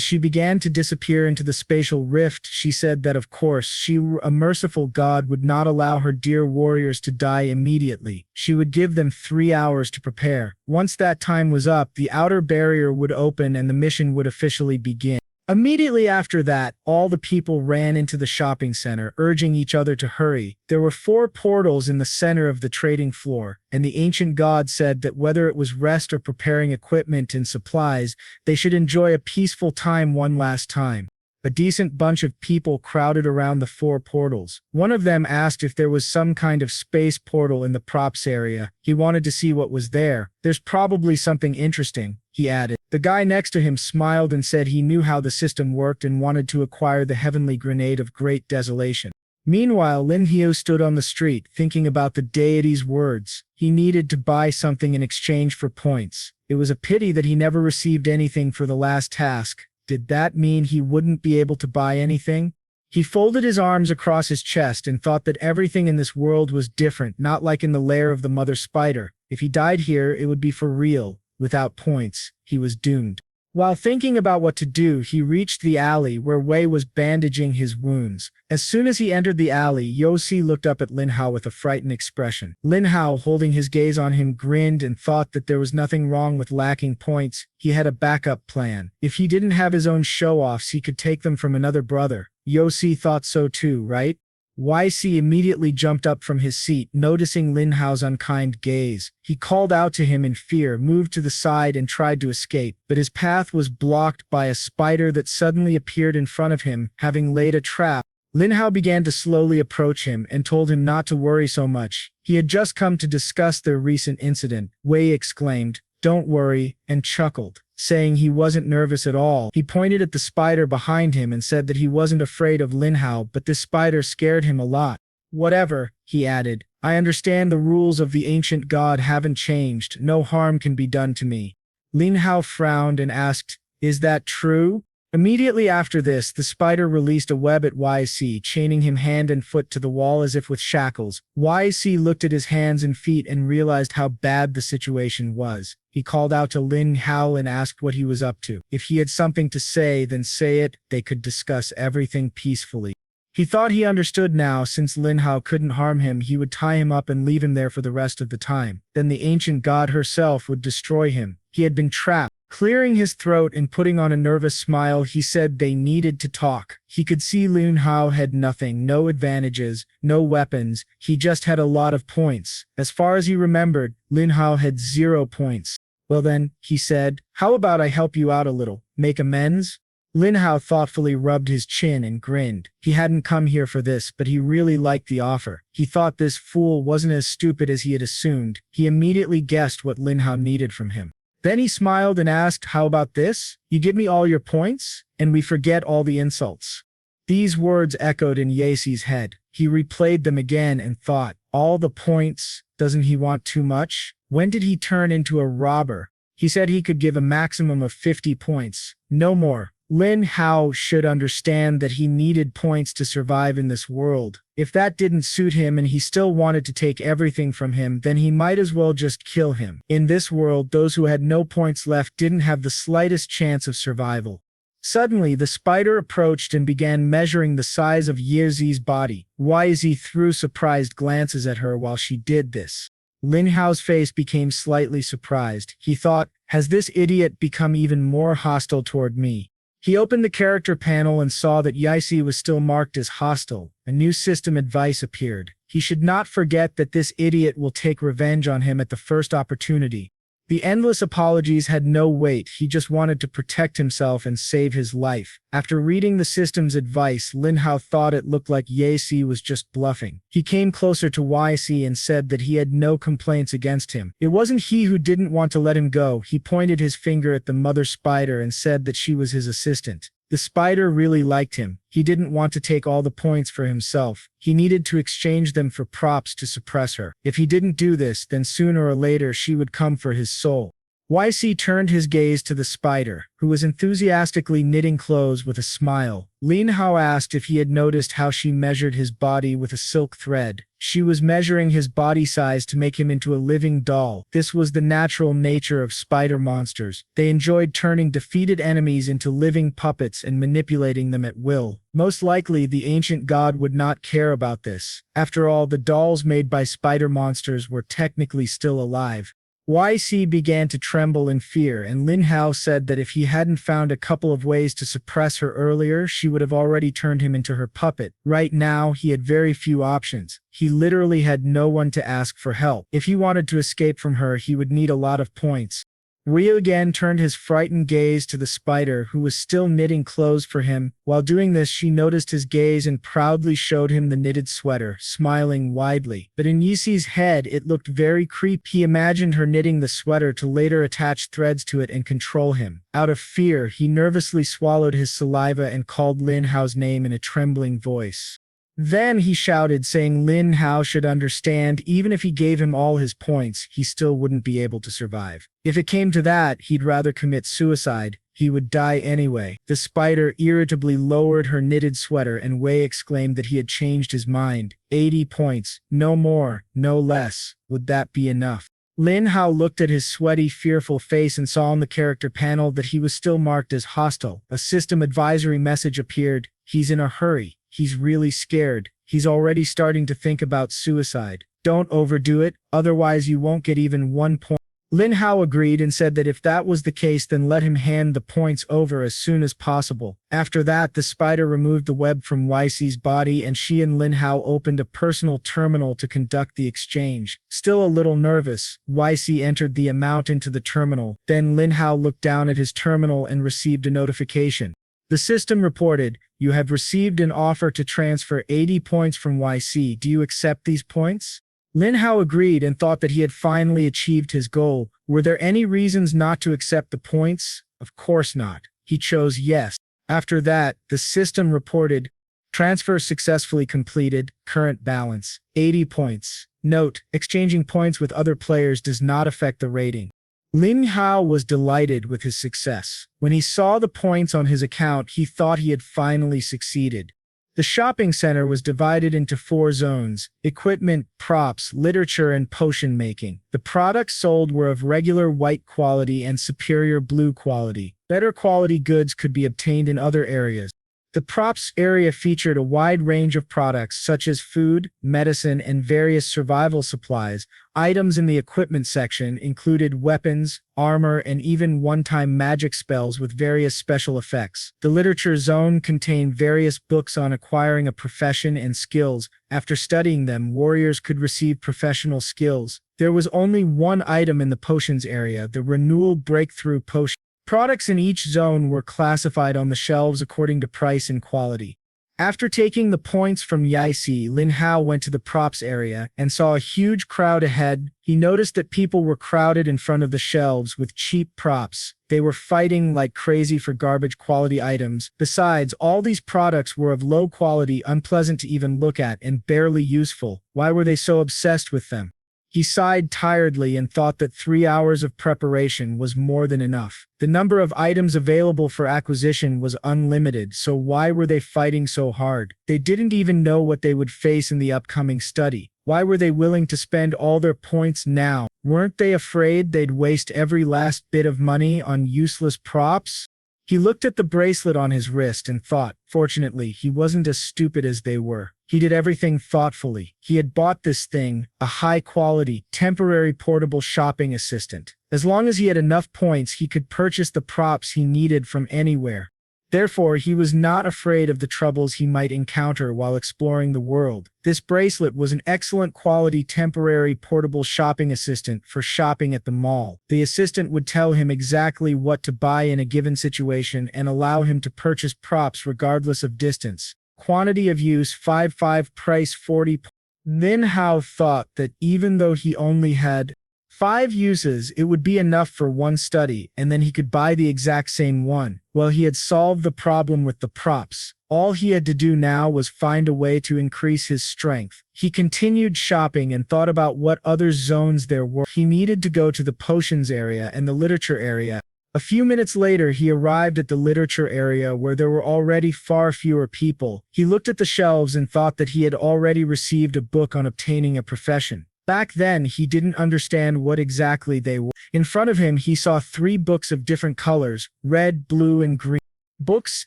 she began to disappear into the spatial rift, she said that of course she, a merciful god, would not allow her dear warriors to die immediately. She would give them 3 hours to prepare. Once that time was up, the outer barrier would open and the mission would officially begin. Immediately after that, all the people ran into the shopping center, urging each other to hurry. There were 4 portals in the center of the trading floor, and the ancient god said that whether it was rest or preparing equipment and supplies, they should enjoy a peaceful time one last time. A decent bunch of people crowded around the 4 portals. One of them asked if there was some kind of space portal in the props area. He wanted to see what was there. There's probably something interesting, he added. The guy next to him smiled and said he knew how the system worked and wanted to acquire the heavenly grenade of great desolation. Meanwhile, Lin Hao stood on the street, thinking about the deity's words. He needed to buy something in exchange for points. It was a pity that he never received anything for the last task. Did that mean he wouldn't be able to buy anything? He folded his arms across his chest and thought that everything in this world was different, not like in the lair of the mother spider. If he died here, it would be for real. Without points, he was doomed. While thinking about what to do, he reached the alley where Wei was bandaging his wounds. As soon as he entered the alley, Yosi looked up at Lin Hao with a frightened expression. Lin Hao, holding his gaze on him, grinned and thought that there was nothing wrong with lacking points. He had a backup plan. If he didn't have his own show-offs, he could take them from another brother. Yosi thought so too, right? YC immediately jumped up from his seat, noticing Lin Hao's unkind gaze. He called out to him in fear, moved to the side and tried to escape, but his path was blocked by a spider that suddenly appeared in front of him, having laid a trap. Lin Hao began to slowly approach him and told him not to worry so much. He had just come to discuss their recent incident. Wei exclaimed, "Don't worry," and chuckled, saying he wasn't nervous at all. He pointed at the spider behind him and said that he wasn't afraid of Lin Hao, but this spider scared him a lot. "Whatever," he added. "I understand the rules of the ancient god haven't changed. No harm can be done to me." Lin Hao frowned and asked, "Is that true?" Immediately after this, the spider released a web at YC, chaining him hand and foot to the wall as if with shackles. YC looked at his hands and feet and realized how bad the situation was. He called out to Lin Hao and asked what he was up to. If he had something to say, then say it. They could discuss everything peacefully. He thought he understood now. Since Lin Hao couldn't harm him, he would tie him up and leave him there for the rest of the time. Then the ancient god herself would destroy him. He had been trapped. Clearing his throat and putting on a nervous smile, he said they needed to talk. He could see Lin Hao had nothing, no advantages, no weapons. He just had a lot of points. As far as he remembered, Lin Hao had 0 points. "Well then," he said, "how about I help you out a little? Make amends?" Lin Hao thoughtfully rubbed his chin and grinned. He hadn't come here for this, but he really liked the offer. He thought this fool wasn't as stupid as he had assumed. He immediately guessed what Lin Hao needed from him. Then he smiled and asked, "How about this? You give me all your points, and we forget all the insults." These words echoed in Yacy's head. He replayed them again and thought, all the points? Doesn't he want too much? When did he turn into a robber? He said he could give a maximum of 50 points. No more. Lin Hao should understand that he needed points to survive in this world. If that didn't suit him and he still wanted to take everything from him, then he might as well just kill him. In this world, those who had no points left didn't have the slightest chance of survival. Suddenly, the spider approached and began measuring the size of Yezi's body. Yezi threw surprised glances at her while she did this. Lin Hao's face became slightly surprised. He thought, has this idiot become even more hostile toward me? He opened the character panel and saw that Yaisi was still marked as hostile. A new system advice appeared. He should not forget that this idiot will take revenge on him at the first opportunity. The endless apologies had no weight. He just wanted to protect himself and save his life. After reading the system's advice, Lin Hao thought it looked like Yaisi was just bluffing. He came closer to YC and said that he had no complaints against him. It wasn't he who didn't want to let him go. He pointed his finger at the mother spider and said that she was his assistant. The spider really liked him. He didn't want to take all the points for himself. He needed to exchange them for props to suppress her. If he didn't do this, then sooner or later she would come for his soul. YC turned his gaze to the spider, who was enthusiastically knitting clothes with a smile. Lin Hao asked if he had noticed how she measured his body with a silk thread. She was measuring his body size to make him into a living doll. This was the natural nature of spider monsters. They enjoyed turning defeated enemies into living puppets and manipulating them at will. Most likely, the ancient god would not care about this. After all, the dolls made by spider monsters were technically still alive. YC began to tremble in fear, and Lin Hao said that if he hadn't found a couple of ways to suppress her earlier, she would have already turned him into her puppet. Right now, he had very few options. He literally had no one to ask for help. If he wanted to escape from her, he would need a lot of points. Ryu again turned his frightened gaze to the spider, who was still knitting clothes for him. While doing this, she noticed his gaze and proudly showed him the knitted sweater, smiling widely. But in Yisi's head, it looked very creepy. He imagined her knitting the sweater to later attach threads to it and control him. Out of fear, he nervously swallowed his saliva and called Lin Hao's name in a trembling voice. Then he shouted, saying Lin Hao should understand even if he gave him all his points, he still wouldn't be able to survive. If it came to that, he'd rather commit suicide. He would die anyway. The spider irritably lowered her knitted sweater, and Wei exclaimed that he had changed his mind. 80 points. No more, no less. Would that be enough? Lin Hao looked at his sweaty, fearful face and saw on the character panel that he was still marked as hostile. A system advisory message appeared. He's in a hurry. He's really scared. He's already starting to think about suicide. Don't overdo it, otherwise you won't get even 1 point. Lin Hao agreed and said that if that was the case, then let him hand the points over as soon as possible. After that, the spider removed the web from YC's body, and she and Lin Hao opened a personal terminal to conduct the exchange. Still a little nervous, YC entered the amount into the terminal. Then Lin Hao looked down at his terminal and received a notification. The system reported, "You have received an offer to transfer 80 points from YC. Do you accept these points?" Lin Hao agreed and thought that he had finally achieved his goal. Were there any reasons not to accept the points? Of course not. He chose yes. After that, the system reported, "Transfer successfully completed. Current balance, 80 points. Note, exchanging points with other players does not affect the rating." Lin Hao was delighted with his success. When he saw the points on his account, he thought he had finally succeeded. The shopping center was divided into 4 zones: equipment, props, literature, and potion making. The products sold were of regular white quality and superior blue quality. Better quality goods could be obtained in other areas. The props area featured a wide range of products such as food, medicine, and various survival supplies. Items in the equipment section included weapons, armor, and even one-time magic spells with various special effects. The literature zone contained various books on acquiring a profession and skills. After studying them, warriors could receive professional skills. There was only one item in the potions area, the renewal breakthrough potion. Products in each zone were classified on the shelves according to price and quality. After taking the points from Yisi, Lin Hao went to the props area and saw a huge crowd ahead. He noticed that people were crowded in front of the shelves with cheap props. They were fighting like crazy for garbage quality items. Besides, all these products were of low quality, unpleasant to even look at, and barely useful. Why were they so obsessed with them? He sighed tiredly and thought that 3 hours of preparation was more than enough. The number of items available for acquisition was unlimited, so why were they fighting so hard? They didn't even know what they would face in the upcoming study. Why were they willing to spend all their points now? Weren't they afraid they'd waste every last bit of money on useless props? He looked at the bracelet on his wrist and thought, fortunately, he wasn't as stupid as they were. He did everything thoughtfully. He had bought this thing, a high-quality, temporary portable shopping assistant. As long as he had enough points, he could purchase the props he needed from anywhere. Therefore, he was not afraid of the troubles he might encounter while exploring the world. This bracelet was an excellent quality temporary portable shopping assistant for shopping at the mall. The assistant would tell him exactly what to buy in a given situation and allow him to purchase props regardless of distance. Quantity of use 5, price 40. Lin Hao thought that even though he only had 5 uses, it would be enough for 1 study, and then he could buy the exact same one. Well, he had solved the problem with the props. All he had to do now was find a way to increase his strength. He continued shopping and thought about what other zones there were. He needed to go to the potions area and the literature area. A few minutes later, he arrived at the literature area where there were already far fewer people. He looked at the shelves and thought that he had already received a book on obtaining a profession. Back then, he didn't understand what exactly they were. In front of him, he saw 3 books of different colors: red, blue, and green. Books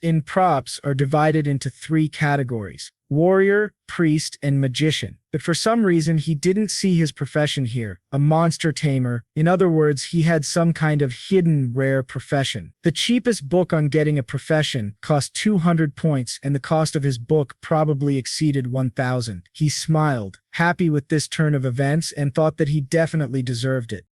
in props are divided into 3 categories: warrior, priest, and magician. But for some reason, he didn't see his profession here: a monster tamer. In other words, he had some kind of hidden, rare profession. The cheapest book on getting a profession cost 200 points, and the cost of his book probably exceeded 1,000. He smiled, happy with this turn of events, and thought that he definitely deserved it.